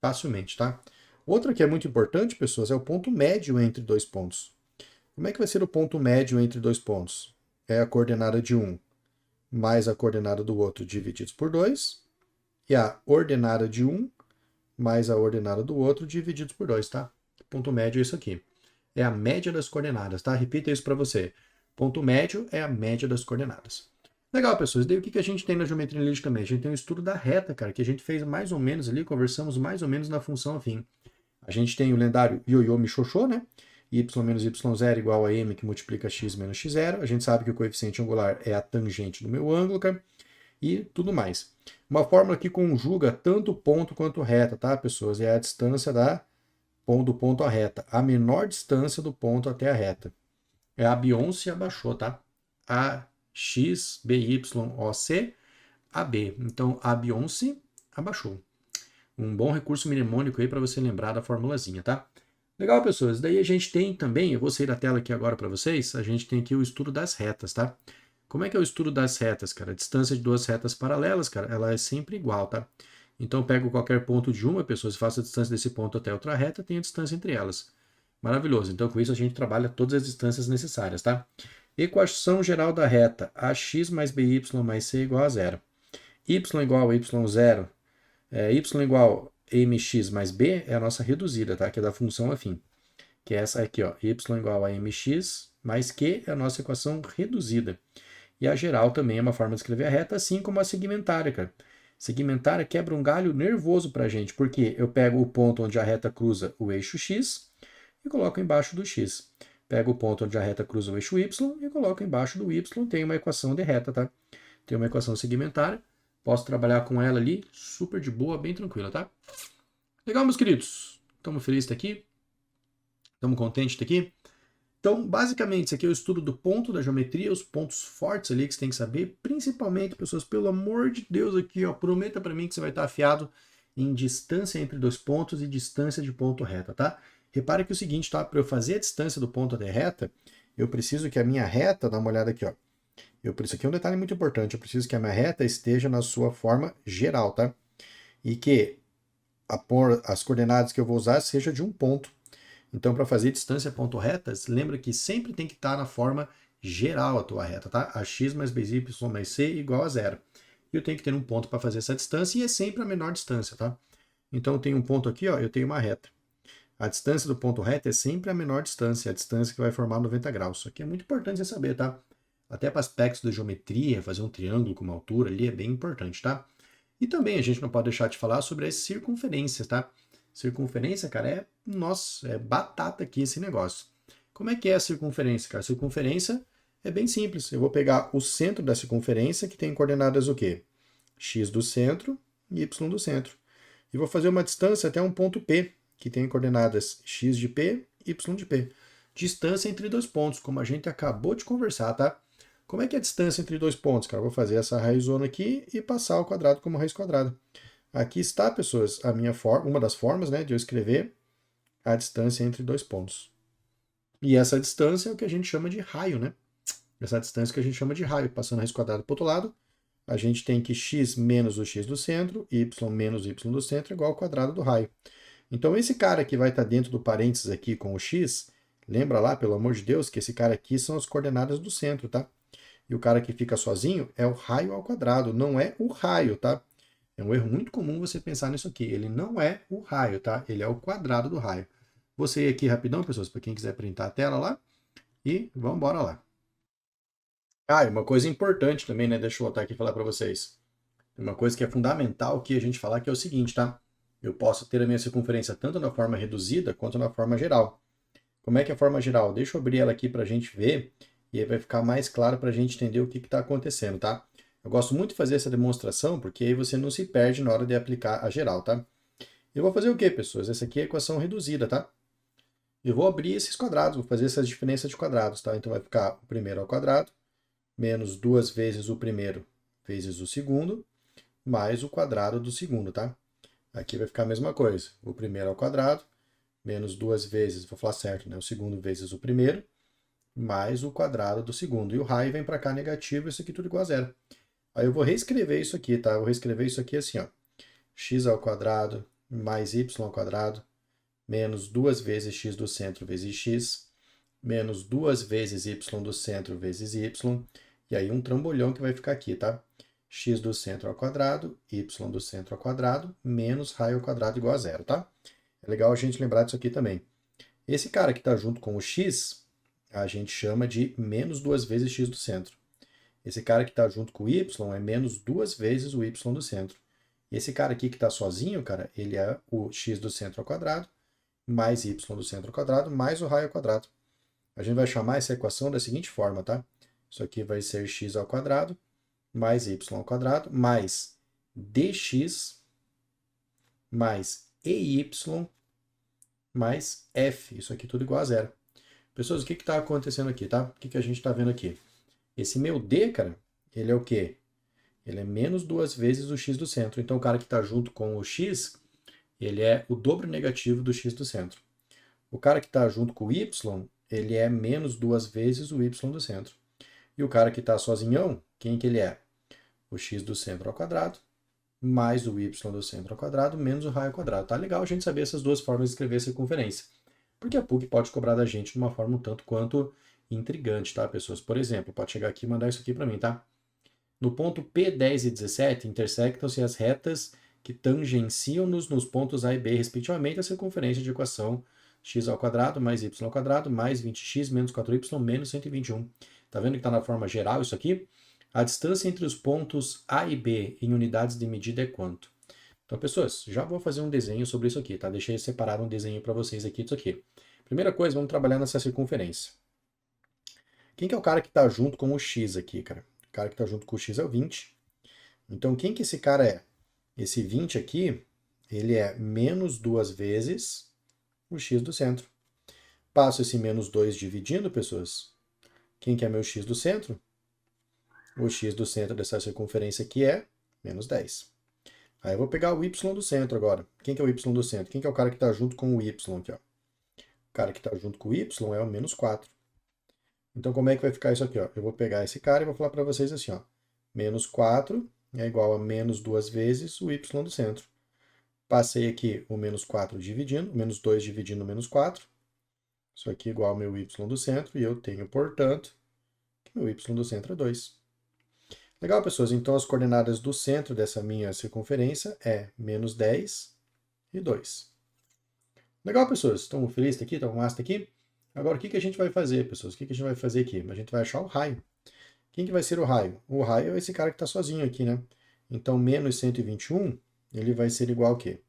facilmente, tá? Outra que é muito importante, pessoas, é o ponto médio entre dois pontos. Como é que vai ser o ponto médio entre dois pontos? É a coordenada de um mais a coordenada do outro divididos por 2, e a ordenada de um mais a ordenada do outro divididos por 2, tá? Ponto médio é isso aqui. É a média das coordenadas, tá? Repita isso para você. Ponto médio é a média das coordenadas. Legal, pessoas. Daí o que a gente tem na geometria analítica também? A gente tem o estudo da reta, cara, que a gente fez mais ou menos ali, conversamos mais ou menos na função afim. A gente tem o lendário ioiô michôchô, né? Y menos y0 igual a m que multiplica x menos x0. A gente sabe que o coeficiente angular é a tangente do meu ângulo, cara, e tudo mais. Uma fórmula que conjuga tanto ponto quanto reta, tá, pessoas? É a distância do ponto à reta. A menor distância do ponto até a reta. É a Beyoncé abaixou, tá? A X, B, Y, O, C, A, B. Então, a Beyoncé abaixou. Um bom recurso mnemônico aí para você lembrar da formulazinha, tá? Legal, pessoas. Daí a gente tem também, eu vou sair da tela aqui agora para vocês, a gente tem aqui o estudo das retas, tá? Como é que é o estudo das retas, cara? A distância de duas retas paralelas, cara, ela é sempre igual, tá? Então, eu pego qualquer ponto de uma pessoa, se faço a distância desse ponto até outra reta, tem a distância entre elas. Maravilhoso. Então, com isso, a gente trabalha todas as distâncias necessárias, tá? Equação geral da reta. AX mais BY mais C igual a zero. Y igual a Y0. Y igual a MX mais B é a nossa reduzida, tá? Que é da função afim. Que é essa aqui, ó. Y igual a MX mais Q é a nossa equação reduzida. E a geral também é uma forma de escrever a reta, assim como a segmentária, cara. Segmentária quebra um galho nervoso pra gente, porque eu pego o ponto onde a reta cruza o eixo X e coloco embaixo do x. Pego o ponto onde a reta cruza o eixo y e coloco embaixo do y. Tem uma equação de reta, tá? Tem uma equação segmentária. Posso trabalhar com ela ali, super de boa, bem tranquila, tá? Legal, meus queridos? Estamos felizes de estar aqui? Estamos contentes de estar aqui? Então, basicamente, isso aqui é o estudo do ponto da geometria, os pontos fortes ali que você tem que saber, principalmente, pessoas, pelo amor de Deus aqui, ó, prometa para mim que você vai estar afiado em distância entre dois pontos e distância de ponto reta, tá? Repare que é o seguinte, tá? Para eu fazer a distância do ponto até reta, eu preciso que a minha reta, dá uma olhada aqui, ó. Isso aqui é um detalhe muito importante, eu preciso que a minha reta esteja na sua forma geral, tá? E que as coordenadas que eu vou usar seja de um ponto. Então, para fazer distância ponto retas, lembra que sempre tem que estar na forma geral a tua reta, tá? AX mais BY mais C igual a zero. E eu tenho que ter um ponto para fazer essa distância e é sempre a menor distância, tá? Então, eu tenho um ponto aqui, ó, eu tenho uma reta. A distância do ponto reto é sempre a menor distância, a distância que vai formar 90 graus. Isso aqui é muito importante você saber, tá? Até para aspectos da geometria, fazer um triângulo com uma altura ali é bem importante, tá? E também a gente não pode deixar de falar sobre as circunferências, tá? Circunferência, cara, nossa, é batata aqui esse negócio. Como é que é a circunferência, cara? A circunferência é bem simples. Eu vou pegar o centro da circunferência, que tem coordenadas o quê? X do centro e Y do centro. E vou fazer uma distância até um ponto P, que tem coordenadas x de P, y de P. Distância entre dois pontos, como a gente acabou de conversar, tá? Como é que é a distância entre dois pontos, cara? Eu vou fazer essa raizona aqui e passar ao quadrado como raiz quadrada. Aqui está, pessoas, uma das formas, né, de eu escrever a distância entre dois pontos. E essa distância é o que a gente chama de raio, né? Essa distância que a gente chama de raio. Passando a raiz quadrada para o outro lado, a gente tem que x menos o x do centro, y menos o y do centro é igual ao quadrado do raio. Então esse cara que vai estar dentro do parênteses aqui com o x, lembra lá, pelo amor de Deus, que esse cara aqui são as coordenadas do centro, tá? E o cara que fica sozinho é o raio ao quadrado, não é o raio, tá? É um erro muito comum você pensar nisso aqui. Ele não é o raio, tá? Ele é o quadrado do raio. Vou sair aqui rapidão, pessoas, para quem quiser printar a tela lá. E vamos embora lá. Ah, e uma coisa importante também, né? Deixa eu voltar aqui e falar para vocês. Uma coisa que é fundamental que a gente falar que é o seguinte, tá? Eu posso ter a minha circunferência tanto na forma reduzida quanto na forma geral. Como é que é a forma geral? Deixa eu abrir ela aqui para a gente ver e aí vai ficar mais claro para a gente entender o que está acontecendo, tá? Eu gosto muito de fazer essa demonstração porque aí você não se perde na hora de aplicar a geral, tá? Eu vou fazer o quê, pessoas? Essa aqui é a equação reduzida, tá? Eu vou abrir esses quadrados, vou fazer essas diferenças de quadrados, tá? Então vai ficar o primeiro ao quadrado, menos 2 vezes o primeiro vezes o segundo, mais o quadrado do segundo, tá? Aqui vai ficar a mesma coisa. O primeiro ao quadrado, menos 2 vezes, vou falar certo, né? O segundo vezes o primeiro, mais o quadrado do segundo. E o raio vem para cá negativo, isso aqui tudo igual a zero. Aí eu vou reescrever isso aqui, tá? Eu vou reescrever isso aqui assim, ó. X ao quadrado mais y ao quadrado, menos 2 vezes x do centro vezes x, menos 2 vezes y do centro vezes y, e aí um trambolhão que vai ficar aqui, tá? X do centro ao quadrado, y do centro ao quadrado, menos raio ao quadrado igual a zero, tá? É legal a gente lembrar disso aqui também. Esse cara que está junto com o x, a gente chama de menos 2 vezes x do centro. Esse cara que está junto com o y é menos 2 vezes o y do centro. E esse cara aqui que está sozinho, cara, ele é o x do centro ao quadrado, mais y do centro ao quadrado, mais o raio ao quadrado. A gente vai chamar essa equação da seguinte forma, tá? Isso aqui vai ser x ao quadrado, mais y ao quadrado, mais dx, mais ey, mais f. Isso aqui tudo igual a zero. Pessoas, o que está acontecendo aqui, tá? O que a gente está vendo aqui? Esse meu d, cara, ele é o quê? Ele é menos 2 vezes o x do centro. Então, o cara que está junto com o x, ele é o dobro negativo do x do centro. O cara que está junto com o y, ele é menos 2 vezes o y do centro. E o cara que está sozinhão, quem que ele é? O x do centro ao quadrado, mais o y do centro ao quadrado, menos o raio ao quadrado. Tá legal a gente saber essas duas formas de escrever a circunferência. Porque a PUC pode cobrar da gente de uma forma um tanto quanto intrigante, tá, pessoas? Por exemplo, pode chegar aqui e mandar isso aqui para mim, tá? No ponto P10 e 17, intersectam-se as retas que tangenciam-nos nos pontos A e B, respectivamente, a circunferência de equação x ao quadrado mais y ao quadrado mais 20x menos 4y menos 121. Tá vendo que está na forma geral isso aqui? A distância entre os pontos A e B em unidades de medida é quanto? Então, pessoas, já vou fazer um desenho sobre isso aqui, tá? Deixei separado um desenho para vocês aqui disso aqui. Primeira coisa, vamos trabalhar nessa circunferência. Quem que é o cara que está junto com o x aqui, cara? O cara que está junto com o x é o 20. Então, quem que esse cara é? Esse 20 aqui, ele é menos 2 vezes o x do centro. Passo esse menos 2 dividindo, pessoas. Quem que é meu x do centro? O x do centro dessa circunferência aqui é menos 10. Aí eu vou pegar o y do centro agora. Quem que é o y do centro? Quem que é o cara que está junto com o y aqui, ó? O cara que está junto com o y é o menos 4. Então, como é que vai ficar isso aqui, ó? Eu vou pegar esse cara e vou falar para vocês assim, ó. Menos 4 é igual a menos 2 vezes o y do centro. Passei aqui o menos 4 dividindo, menos 2 dividindo o menos 4. Isso aqui é igual ao meu y do centro, e eu tenho, portanto, que meu y do centro é 2. Legal, pessoas? Então, as coordenadas do centro dessa minha circunferência é menos 10 e 2. Legal, pessoas? Estão felizes aqui? Estão massa aqui? Agora, o que a gente vai fazer, pessoas? O que a gente vai fazer aqui? A gente vai achar o raio. Quem que vai ser o raio? O raio é esse cara que está sozinho aqui, né? Então, menos 121, ele vai ser igual a quê?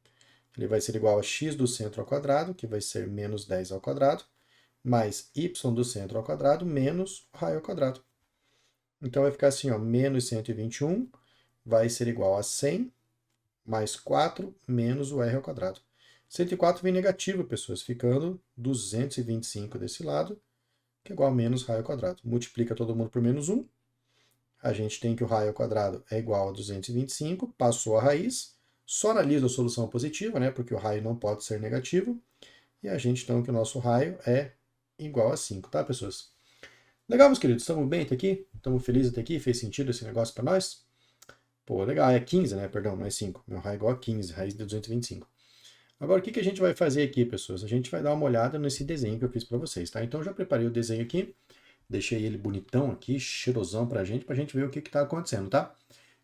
Ele vai ser igual a x do centro ao quadrado, que vai ser menos 10 ao quadrado, mais y do centro ao quadrado menos o raio ao quadrado. Então vai ficar assim, ó, menos 121 vai ser igual a 100 mais 4 menos o r ao quadrado. 104 vem negativo, pessoas, ficando 225 desse lado, que é igual a menos raio ao quadrado. Multiplica todo mundo por menos 1. A gente tem que o raio ao quadrado é igual a 225, passou a raiz, só analisa a solução positiva, né, porque o raio não pode ser negativo, e a gente então que o nosso raio é igual a 5, tá, pessoas? Legal, meus queridos, estamos bem até aqui? Estamos felizes até aqui? Fez sentido esse negócio para nós? Pô, legal, é 15, né, perdão, não é 5. Meu raio é igual a 15, raiz de 225. Agora, o que a gente vai fazer aqui, pessoas? A gente vai dar uma olhada nesse desenho que eu fiz para vocês, tá? Então, eu já preparei o desenho aqui, deixei ele bonitão aqui, cheirosão pra gente ver o que está acontecendo, tá?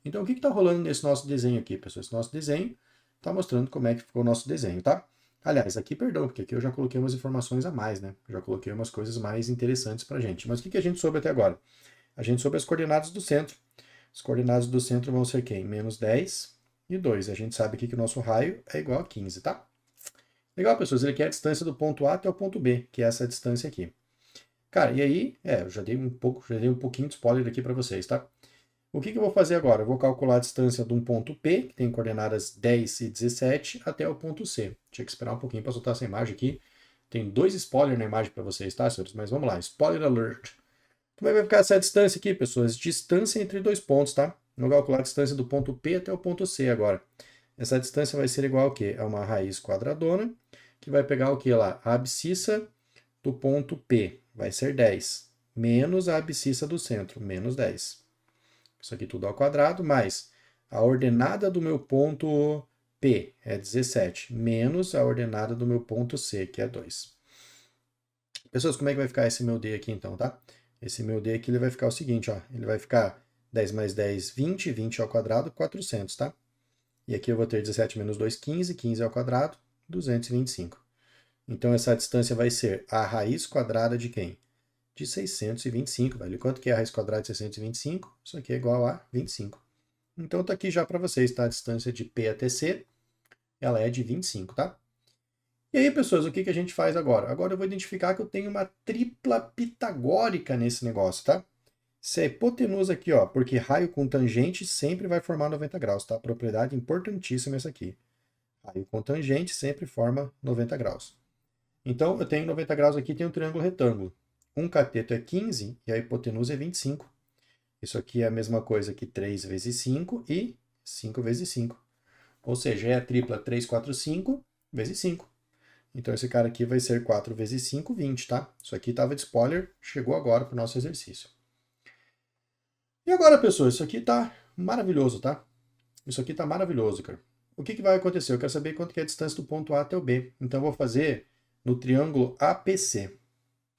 Então, o que está rolando nesse nosso desenho aqui, pessoal? Esse nosso desenho está mostrando como é que ficou o nosso desenho, tá? Aliás, aqui, perdão, porque aqui eu já coloquei umas informações a mais, né? Já coloquei umas coisas mais interessantes pra gente. Mas o que a gente soube até agora? A gente soube as coordenadas do centro. As coordenadas do centro vão ser quem? Menos 10 e 2. A gente sabe aqui que o nosso raio é igual a 15, tá? Legal, pessoas, ele quer a distância do ponto A até o ponto B, que é essa distância aqui. Cara, e aí, eu já dei um pouquinho de spoiler aqui para vocês, tá? O que eu vou fazer agora? Eu vou calcular a distância de um ponto P, que tem coordenadas 10 e 17, até o ponto C. Tinha que esperar um pouquinho para soltar essa imagem aqui. Tem 2 spoilers na imagem para vocês, tá, senhores? Mas vamos lá, spoiler alert. Como é que vai ficar essa distância aqui, pessoas? Distância entre dois pontos, tá? Vou calcular a distância do ponto P até o ponto C agora. Essa distância vai ser igual ao quê? A uma raiz quadradona, que vai pegar o quê lá? A abscissa do ponto P, vai ser 10, menos a abscissa do centro, menos 10. Isso aqui tudo ao quadrado, mais a ordenada do meu ponto P é 17, menos a ordenada do meu ponto C, que é 2. Pessoas, como é que vai ficar esse meu D aqui então, tá? Esse meu D aqui ele vai ficar o seguinte, ó, ele vai ficar 10 mais 10, 20, 20 ao quadrado, 400, tá? E aqui eu vou ter 17 menos 2, 15, 15 ao quadrado, 225. Então essa distância vai ser a raiz quadrada de quem? De 625, velho. Quanto que é a raiz quadrada de 625? Isso aqui é igual a 25. Então tá aqui já para vocês, tá? A distância de P até C, ela é de 25, tá? E aí, pessoas, o que a gente faz agora? Agora eu vou identificar que eu tenho uma tripla pitagórica nesse negócio, tá? Se a hipotenusa aqui, ó, porque raio com tangente sempre vai formar 90 graus, tá? Propriedade importantíssima essa aqui. Raio com tangente sempre forma 90 graus. Então, eu tenho 90 graus aqui, tem um triângulo retângulo. Um cateto é 15 e a hipotenusa é 25. Isso aqui é a mesma coisa que 3 vezes 5 e 5 vezes 5. Ou seja, é a tripla 3, 4, 5 vezes 5. Então, esse cara aqui vai ser 4 vezes 5, 20, tá? Isso aqui estava de spoiler, chegou agora para o nosso exercício. E agora, pessoal, isso aqui tá maravilhoso, tá? Isso aqui tá maravilhoso, cara. O que vai acontecer? Eu quero saber quanto que é a distância do ponto A até o B. Então, eu vou fazer no triângulo APC.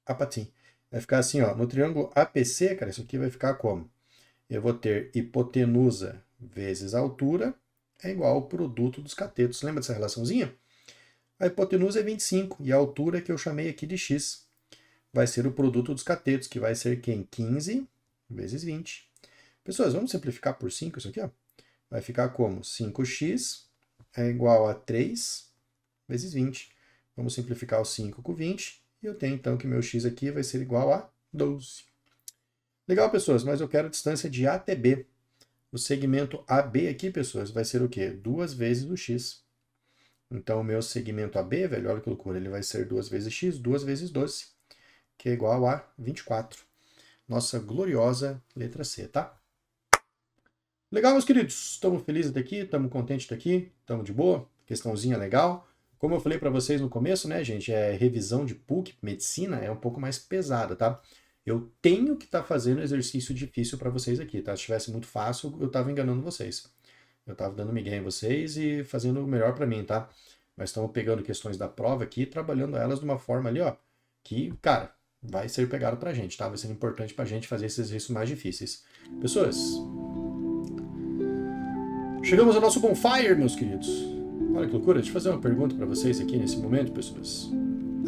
Apatim. Vai ficar assim, ó. No triângulo APC, cara, isso aqui vai ficar como? Eu vou ter hipotenusa vezes altura é igual ao produto dos catetos. Lembra dessa relaçãozinha? A hipotenusa é 25 e a altura que eu chamei aqui de x vai ser o produto dos catetos, que vai ser quem? 15 vezes 20. Pessoas, vamos simplificar por 5 isso aqui, ó. Vai ficar como? 5x é igual a 3 vezes 20. Vamos simplificar o 5 com 20. E eu tenho então que meu x aqui vai ser igual a 12. Legal, pessoas, mas eu quero a distância de A até B. O segmento AB aqui, pessoas, vai ser o quê? 2 vezes o x. Então, o meu segmento AB, velho, olha que loucura, ele vai ser 2 vezes x, 2 vezes 12, que é igual a 24. Nossa gloriosa letra C, tá? Legal, meus queridos, estamos felizes daqui, estamos contentes daqui, estamos de boa, questãozinha legal. Como eu falei para vocês no começo, né, gente, revisão de PUC, medicina, é um pouco mais pesada, tá? Eu tenho que estar fazendo exercício difícil para vocês aqui, tá? Se tivesse muito fácil, eu estava enganando vocês. Eu estava dando migué em vocês e fazendo o melhor para mim, tá? Mas estamos pegando questões da prova aqui e trabalhando elas de uma forma ali, ó, que, cara, vai ser pegado pra gente, tá? Vai ser importante pra gente fazer esses exercícios mais difíceis. Pessoas, chegamos ao nosso bonfire, meus queridos. Olha que loucura, deixa eu fazer uma pergunta para vocês aqui nesse momento, pessoas.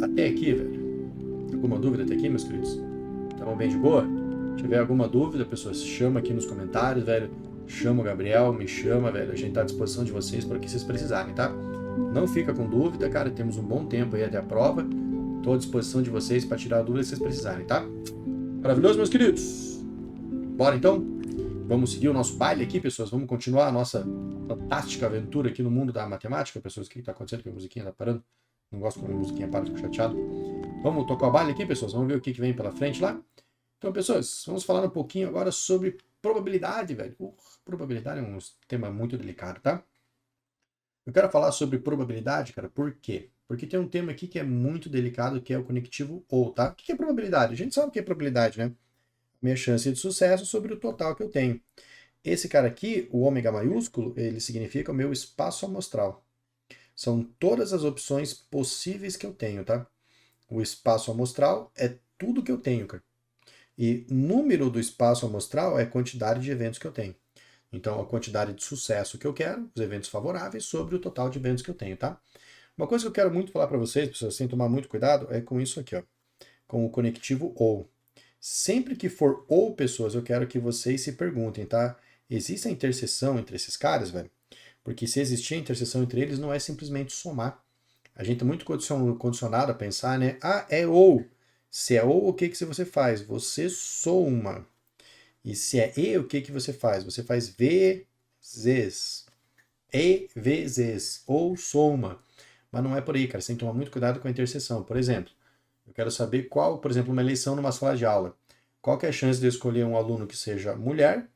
Até aqui, velho. Alguma dúvida até aqui, meus queridos? Estamos bem de boa? Se tiver alguma dúvida, pessoas, chama aqui nos comentários, velho. Chama o Gabriel, me chama, velho. A gente tá à disposição de vocês para o que vocês precisarem, tá? Não fica com dúvida, cara. Temos um bom tempo aí até a prova. Estou à disposição de vocês para tirar a dúvida que vocês precisarem, tá? Maravilhoso, meus queridos? Bora então? Vamos seguir o nosso baile aqui, pessoas? Vamos continuar a nossa fantástica aventura aqui no mundo da matemática, pessoas? O que está acontecendo? Que a musiquinha está parando? Não gosto quando a musiquinha para, fico chateado. Vamos tocar o baile aqui, pessoas? Vamos ver o que vem pela frente lá? Então, pessoas, vamos falar um pouquinho agora sobre probabilidade, velho. Probabilidade é um tema muito delicado, tá? Eu quero falar sobre probabilidade, cara, por quê? Porque tem um tema aqui que é muito delicado, que é o conectivo ou, tá? O que é probabilidade? A gente sabe o que é probabilidade, né? Minha chance de sucesso sobre o total que eu tenho. Esse cara aqui, o ômega maiúsculo, ele significa o meu espaço amostral. São todas as opções possíveis que eu tenho, tá? O espaço amostral é tudo que eu tenho, cara. E número do espaço amostral é a quantidade de eventos que eu tenho. Então, a quantidade de sucesso que eu quero, os eventos favoráveis, sobre o total de eventos que eu tenho, tá? Uma coisa que eu quero muito falar para vocês, pessoas, sem tomar muito cuidado, é com isso aqui, ó. Com o conectivo ou. Sempre que for ou, pessoas, eu quero que vocês se perguntem, tá? Existe a interseção entre esses caras, velho? Porque se existir a interseção entre eles, não é simplesmente somar. A gente é muito condicionado a pensar, né? Ah, é ou. Se é ou, o que você faz? Você soma. E se é e, o que você faz? Você faz vezes. E vezes. Ou soma. Mas não é por aí, cara. Você tem que tomar muito cuidado com a interseção. Por exemplo, eu quero saber qual, por exemplo, uma eleição numa sala de aula. Qual que é a chance de eu escolher um aluno que seja mulher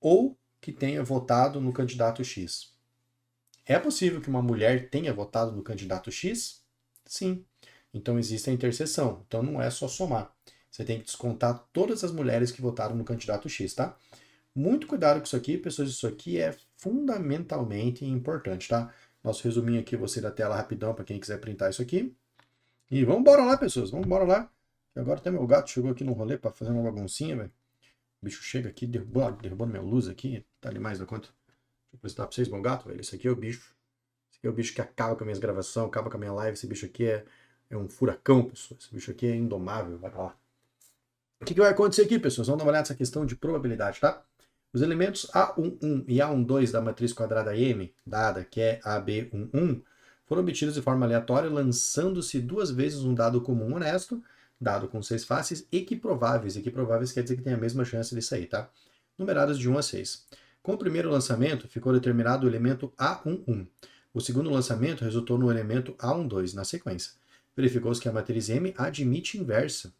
ou que tenha votado no candidato X? É possível que uma mulher tenha votado no candidato X? Sim. Então existe a interseção. Então não é só somar. Você tem que descontar todas as mulheres que votaram no candidato X, tá? Muito cuidado com isso aqui, pessoas. Isso aqui é fundamentalmente importante, tá? Nosso resuminho aqui, você da tela rapidão para quem quiser printar isso aqui. E vamos embora lá, pessoas. Vamos embora lá. Agora até meu gato chegou aqui no rolê para fazer uma baguncinha, velho. O bicho chega aqui, derrubando minha luz aqui. Tá demais da conta. Deixa eu apresentar pra vocês, meu gato, velho. Esse aqui é o bicho. Esse aqui é o bicho que acaba com as minhas gravações, acaba com a minha live. Esse bicho aqui é um furacão, pessoas. Esse bicho aqui é indomável. Vai pra lá. O que vai acontecer aqui, pessoas? Vamos dar uma olhada nessa questão de probabilidade, tá? Os elementos A11 e A12 da matriz quadrada M, dada que é AB11, foram obtidos de forma aleatória, lançando-se duas vezes um dado comum honesto, dado com 6 faces, equiprováveis. Equiprováveis quer dizer que tem a mesma chance de sair, tá? Numeradas de 1 a 6. Com o primeiro lançamento, ficou determinado o elemento A11. O segundo lançamento resultou no elemento A12 na sequência. Verificou-se que a matriz M admite inversa.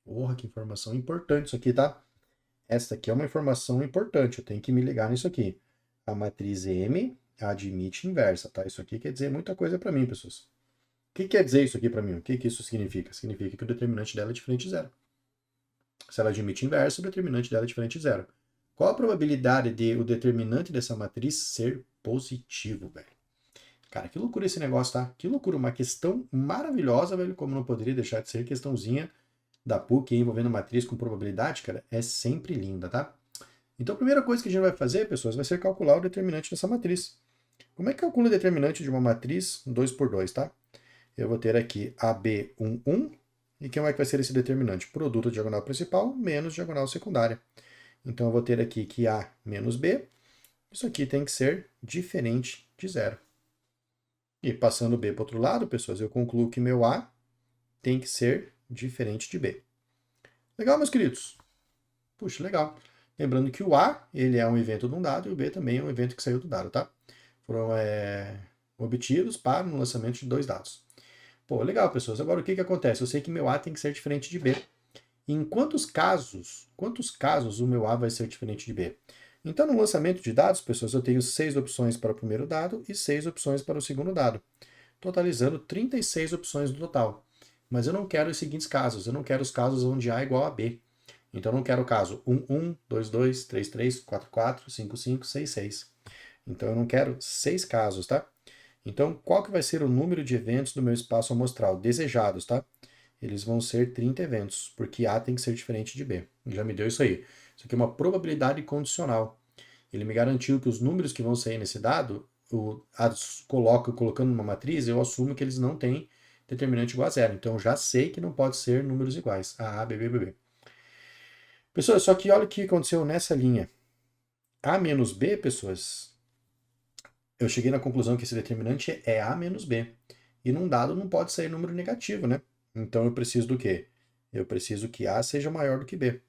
Porra, que informação importante isso aqui, tá? Esta aqui é uma informação importante, eu tenho que me ligar nisso aqui. A matriz M admite inversa, tá? Isso aqui quer dizer muita coisa para mim, pessoas. O que quer dizer isso aqui para mim? O que isso significa? Significa que o determinante dela é diferente de zero. Se ela admite inversa, o determinante dela é diferente de zero. Qual a probabilidade de o determinante dessa matriz ser positivo, velho? Cara, que loucura esse negócio, tá? Que loucura, uma questão maravilhosa, velho, como não poderia deixar de ser questãozinha da PUC envolvendo matriz com probabilidade, cara, é sempre linda, tá? Então a primeira coisa que a gente vai fazer, pessoas, vai ser calcular o determinante dessa matriz. Como é que calcula o determinante de uma matriz 2 por 2, tá? Eu vou ter aqui AB11, e como é que vai ser esse determinante? Produto da diagonal principal menos diagonal secundária. Então eu vou ter aqui que A menos B, isso aqui tem que ser diferente de zero. E passando B para o outro lado, pessoas, eu concluo que meu A tem que ser diferente de B. Legal, meus queridos? Puxa, legal. Lembrando que o A, ele é um evento de um dado, e o B também é um evento que saiu do dado, tá? Foram obtidos para o lançamento de dois dados. Pô, legal, pessoas. Agora, o que acontece? Eu sei que meu A tem que ser diferente de B. Em quantos casos o meu A vai ser diferente de B? Então, no lançamento de dados, pessoas, eu tenho 6 opções para o primeiro dado e 6 opções para o segundo dado, totalizando 36 opções no total. Mas eu não quero os seguintes casos, eu não quero os casos onde A é igual a B. Então eu não quero o caso 1, 1, 2, 2, 3, 3, 4, 4, 5, 5, 6, 6. Então eu não quero 6 casos, tá? Então qual que vai ser o número de eventos do meu espaço amostral desejados, tá? Eles vão ser 30 eventos, porque A tem que ser diferente de B. Já me deu isso aí. Isso aqui é uma probabilidade condicional. Ele me garantiu que os números que vão sair nesse dado, colocando numa matriz, eu assumo que eles não têm determinante igual a zero. Então eu já sei que não pode ser números iguais. A, B, B, B, B. Pessoas, só que olha o que aconteceu nessa linha. A menos B, pessoas, eu cheguei na conclusão que esse determinante é A menos B. E num dado não pode sair número negativo, né? Então eu preciso do quê? Eu preciso que A seja maior do que B.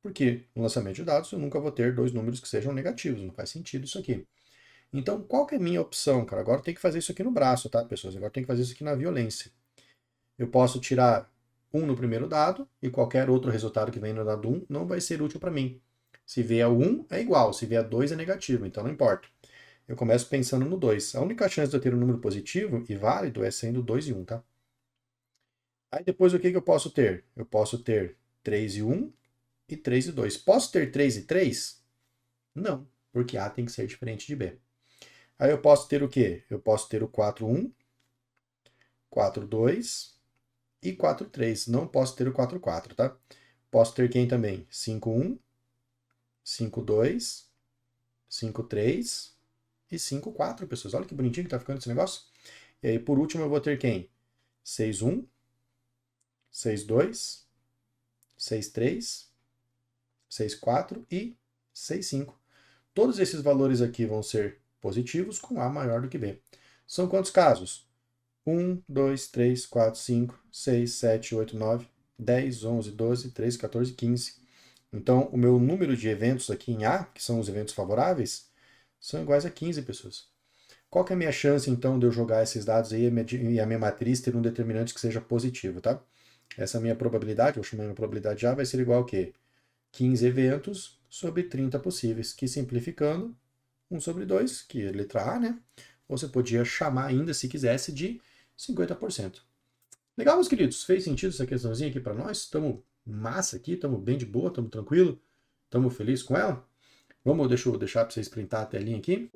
Porque no lançamento de dados eu nunca vou ter dois números que sejam negativos, não faz sentido isso aqui. Então, qual que é a minha opção, cara? Agora tem que fazer isso aqui no braço, tá, pessoas? Agora tem que fazer isso aqui na violência. Eu posso tirar 1 no primeiro dado e qualquer outro resultado que vem no dado 1 não vai ser útil para mim. Se vier 1 é igual, se vier 2 é negativo, então não importa. Eu começo pensando no 2. A única chance de eu ter um número positivo e válido é sendo 2 e 1, tá? Aí depois o que eu posso ter? Eu posso ter 3 e 1 e 3 e 2. Posso ter 3 e 3? Não, porque A tem que ser diferente de B. Aí eu posso ter o quê? Eu posso ter o 4, 1, 4, 2 e 4, 3. Não posso ter o 4, 4, tá? Posso ter quem também? 5, 1, 5, 2, 5, 3 e 5, 4, pessoas. Olha que bonitinho que tá ficando esse negócio. E aí, por último, eu vou ter quem? 6, 1, 6, 2, 6, 3, 6, 4 e 6, 5. Todos esses valores aqui vão ser positivos com A maior do que B. São quantos casos? 1, 2, 3, 4, 5, 6, 7, 8, 9, 10, 11, 12, 13, 14, 15. Então, o meu número de eventos aqui em A, que são os eventos favoráveis, são iguais a 15 pessoas. Qual que é a minha chance, então, de eu jogar esses dados aí e a minha matriz ter um determinante que seja positivo, tá? Essa minha probabilidade, eu chamei de probabilidade A, vai ser igual a quê? 15 eventos sobre 30 possíveis, que simplificando, 1 sobre 2, que é a letra A, né? Ou você podia chamar ainda, se quisesse, de 50%. Legal, meus queridos? Fez sentido essa questãozinha aqui para nós? Estamos massa aqui, estamos bem de boa, estamos tranquilo, estamos felizes com ela? Deixa eu deixar para vocês printar a telinha aqui.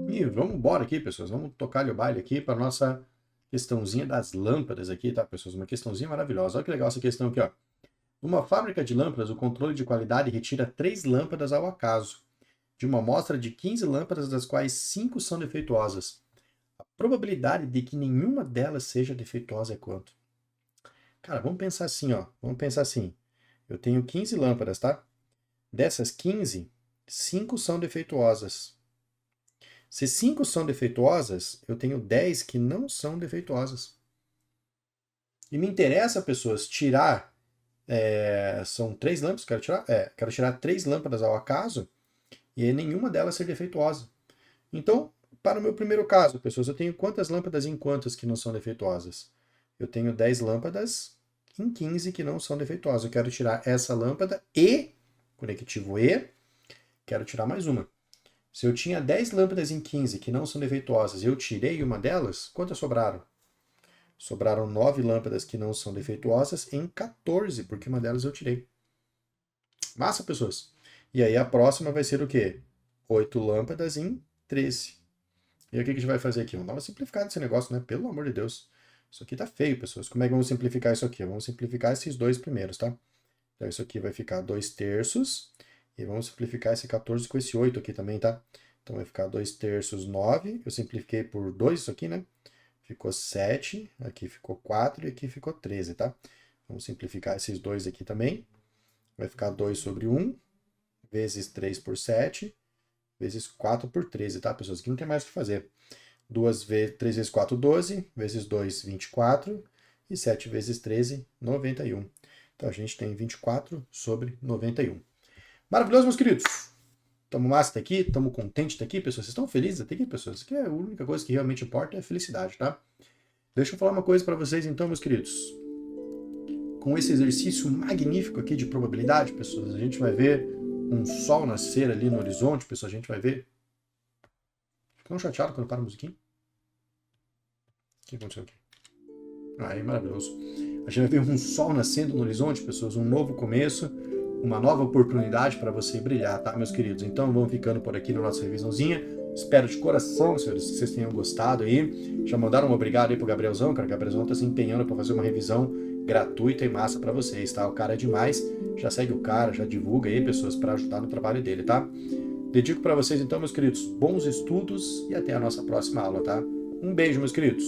E vamos embora aqui, pessoas. Vamos tocar o baile aqui para nossa questãozinha das lâmpadas aqui, tá, pessoas? Uma questãozinha maravilhosa. Olha que legal essa questão aqui, ó. Numa fábrica de lâmpadas, o controle de qualidade retira 3 lâmpadas ao acaso, de uma amostra de 15 lâmpadas, das quais 5 são defeituosas. A probabilidade de que nenhuma delas seja defeituosa é quanto? Cara, vamos pensar assim, ó. Vamos pensar assim. Eu tenho 15 lâmpadas, tá? Dessas 15, 5 são defeituosas. Se 5 são defeituosas, eu tenho 10 que não são defeituosas. E me interessa, pessoas, tirar... são 3 lâmpadas que eu quero tirar? Quero tirar 3 lâmpadas ao acaso e nenhuma delas ser defeituosa. Então, para o meu primeiro caso, pessoas, eu tenho quantas lâmpadas em quantas que não são defeituosas? Eu tenho 10 lâmpadas em 15 que não são defeituosas. Eu quero tirar essa lâmpada e, conectivo E, quero tirar mais uma. Se eu tinha 10 lâmpadas em 15 que não são defeituosas e eu tirei uma delas, quantas sobraram? Sobraram 9 lâmpadas que não são defeituosas em 14, porque uma delas eu tirei. Massa, pessoas? E aí a próxima vai ser o quê? 8 lâmpadas em 13. E aí o que a gente vai fazer aqui? Vamos dar uma simplificada nesse negócio, né? Pelo amor de Deus. Isso aqui tá feio, pessoas. Como é que vamos simplificar isso aqui? Vamos simplificar esses dois primeiros, tá? Então isso aqui vai ficar 2/3. E vamos simplificar esse 14 com esse 8 aqui também, tá? Então vai ficar 2/3, 9. Eu simplifiquei por 2 isso aqui, né? Ficou 7. Aqui ficou 4 e aqui ficou 13, tá? Vamos simplificar esses dois aqui também. Vai ficar 2 sobre 1, vezes 3 por 7, vezes 4 por 13, tá, pessoas? Aqui não tem mais o que fazer. 3 vezes 4, 12, vezes 2, 24, e 7 vezes 13, 91. Então a gente tem 24 sobre 91. Maravilhoso, meus queridos! Estamos massa até aqui, estamos contentes até aqui, pessoas. Vocês estão felizes até aqui, pessoas? Isso aqui é a única coisa que realmente importa, é a felicidade, tá? Deixa eu falar uma coisa para vocês então, meus queridos. Com esse exercício magnífico aqui de probabilidade, pessoas, a gente vai ver um sol nascer ali no horizonte, pessoal, a gente vai ver... Ficam chateado quando para a musiquinha? O que aconteceu aqui? É maravilhoso. A gente vai ver um sol nascendo no horizonte, pessoas, um novo começo, uma nova oportunidade para você brilhar, tá, meus queridos? Então, vamos ficando por aqui na nossa revisãozinha. Espero de coração, senhores, que vocês tenham gostado aí. Já mandaram um obrigado aí pro Gabrielzão, cara. O Gabrielzão tá se empenhando para fazer uma revisão gratuita e massa para vocês, tá? O cara é demais. Já segue o cara, já divulga aí pessoas para ajudar no trabalho dele, tá? Dedico para vocês então, meus queridos, bons estudos e até a nossa próxima aula, tá? Um beijo, meus queridos.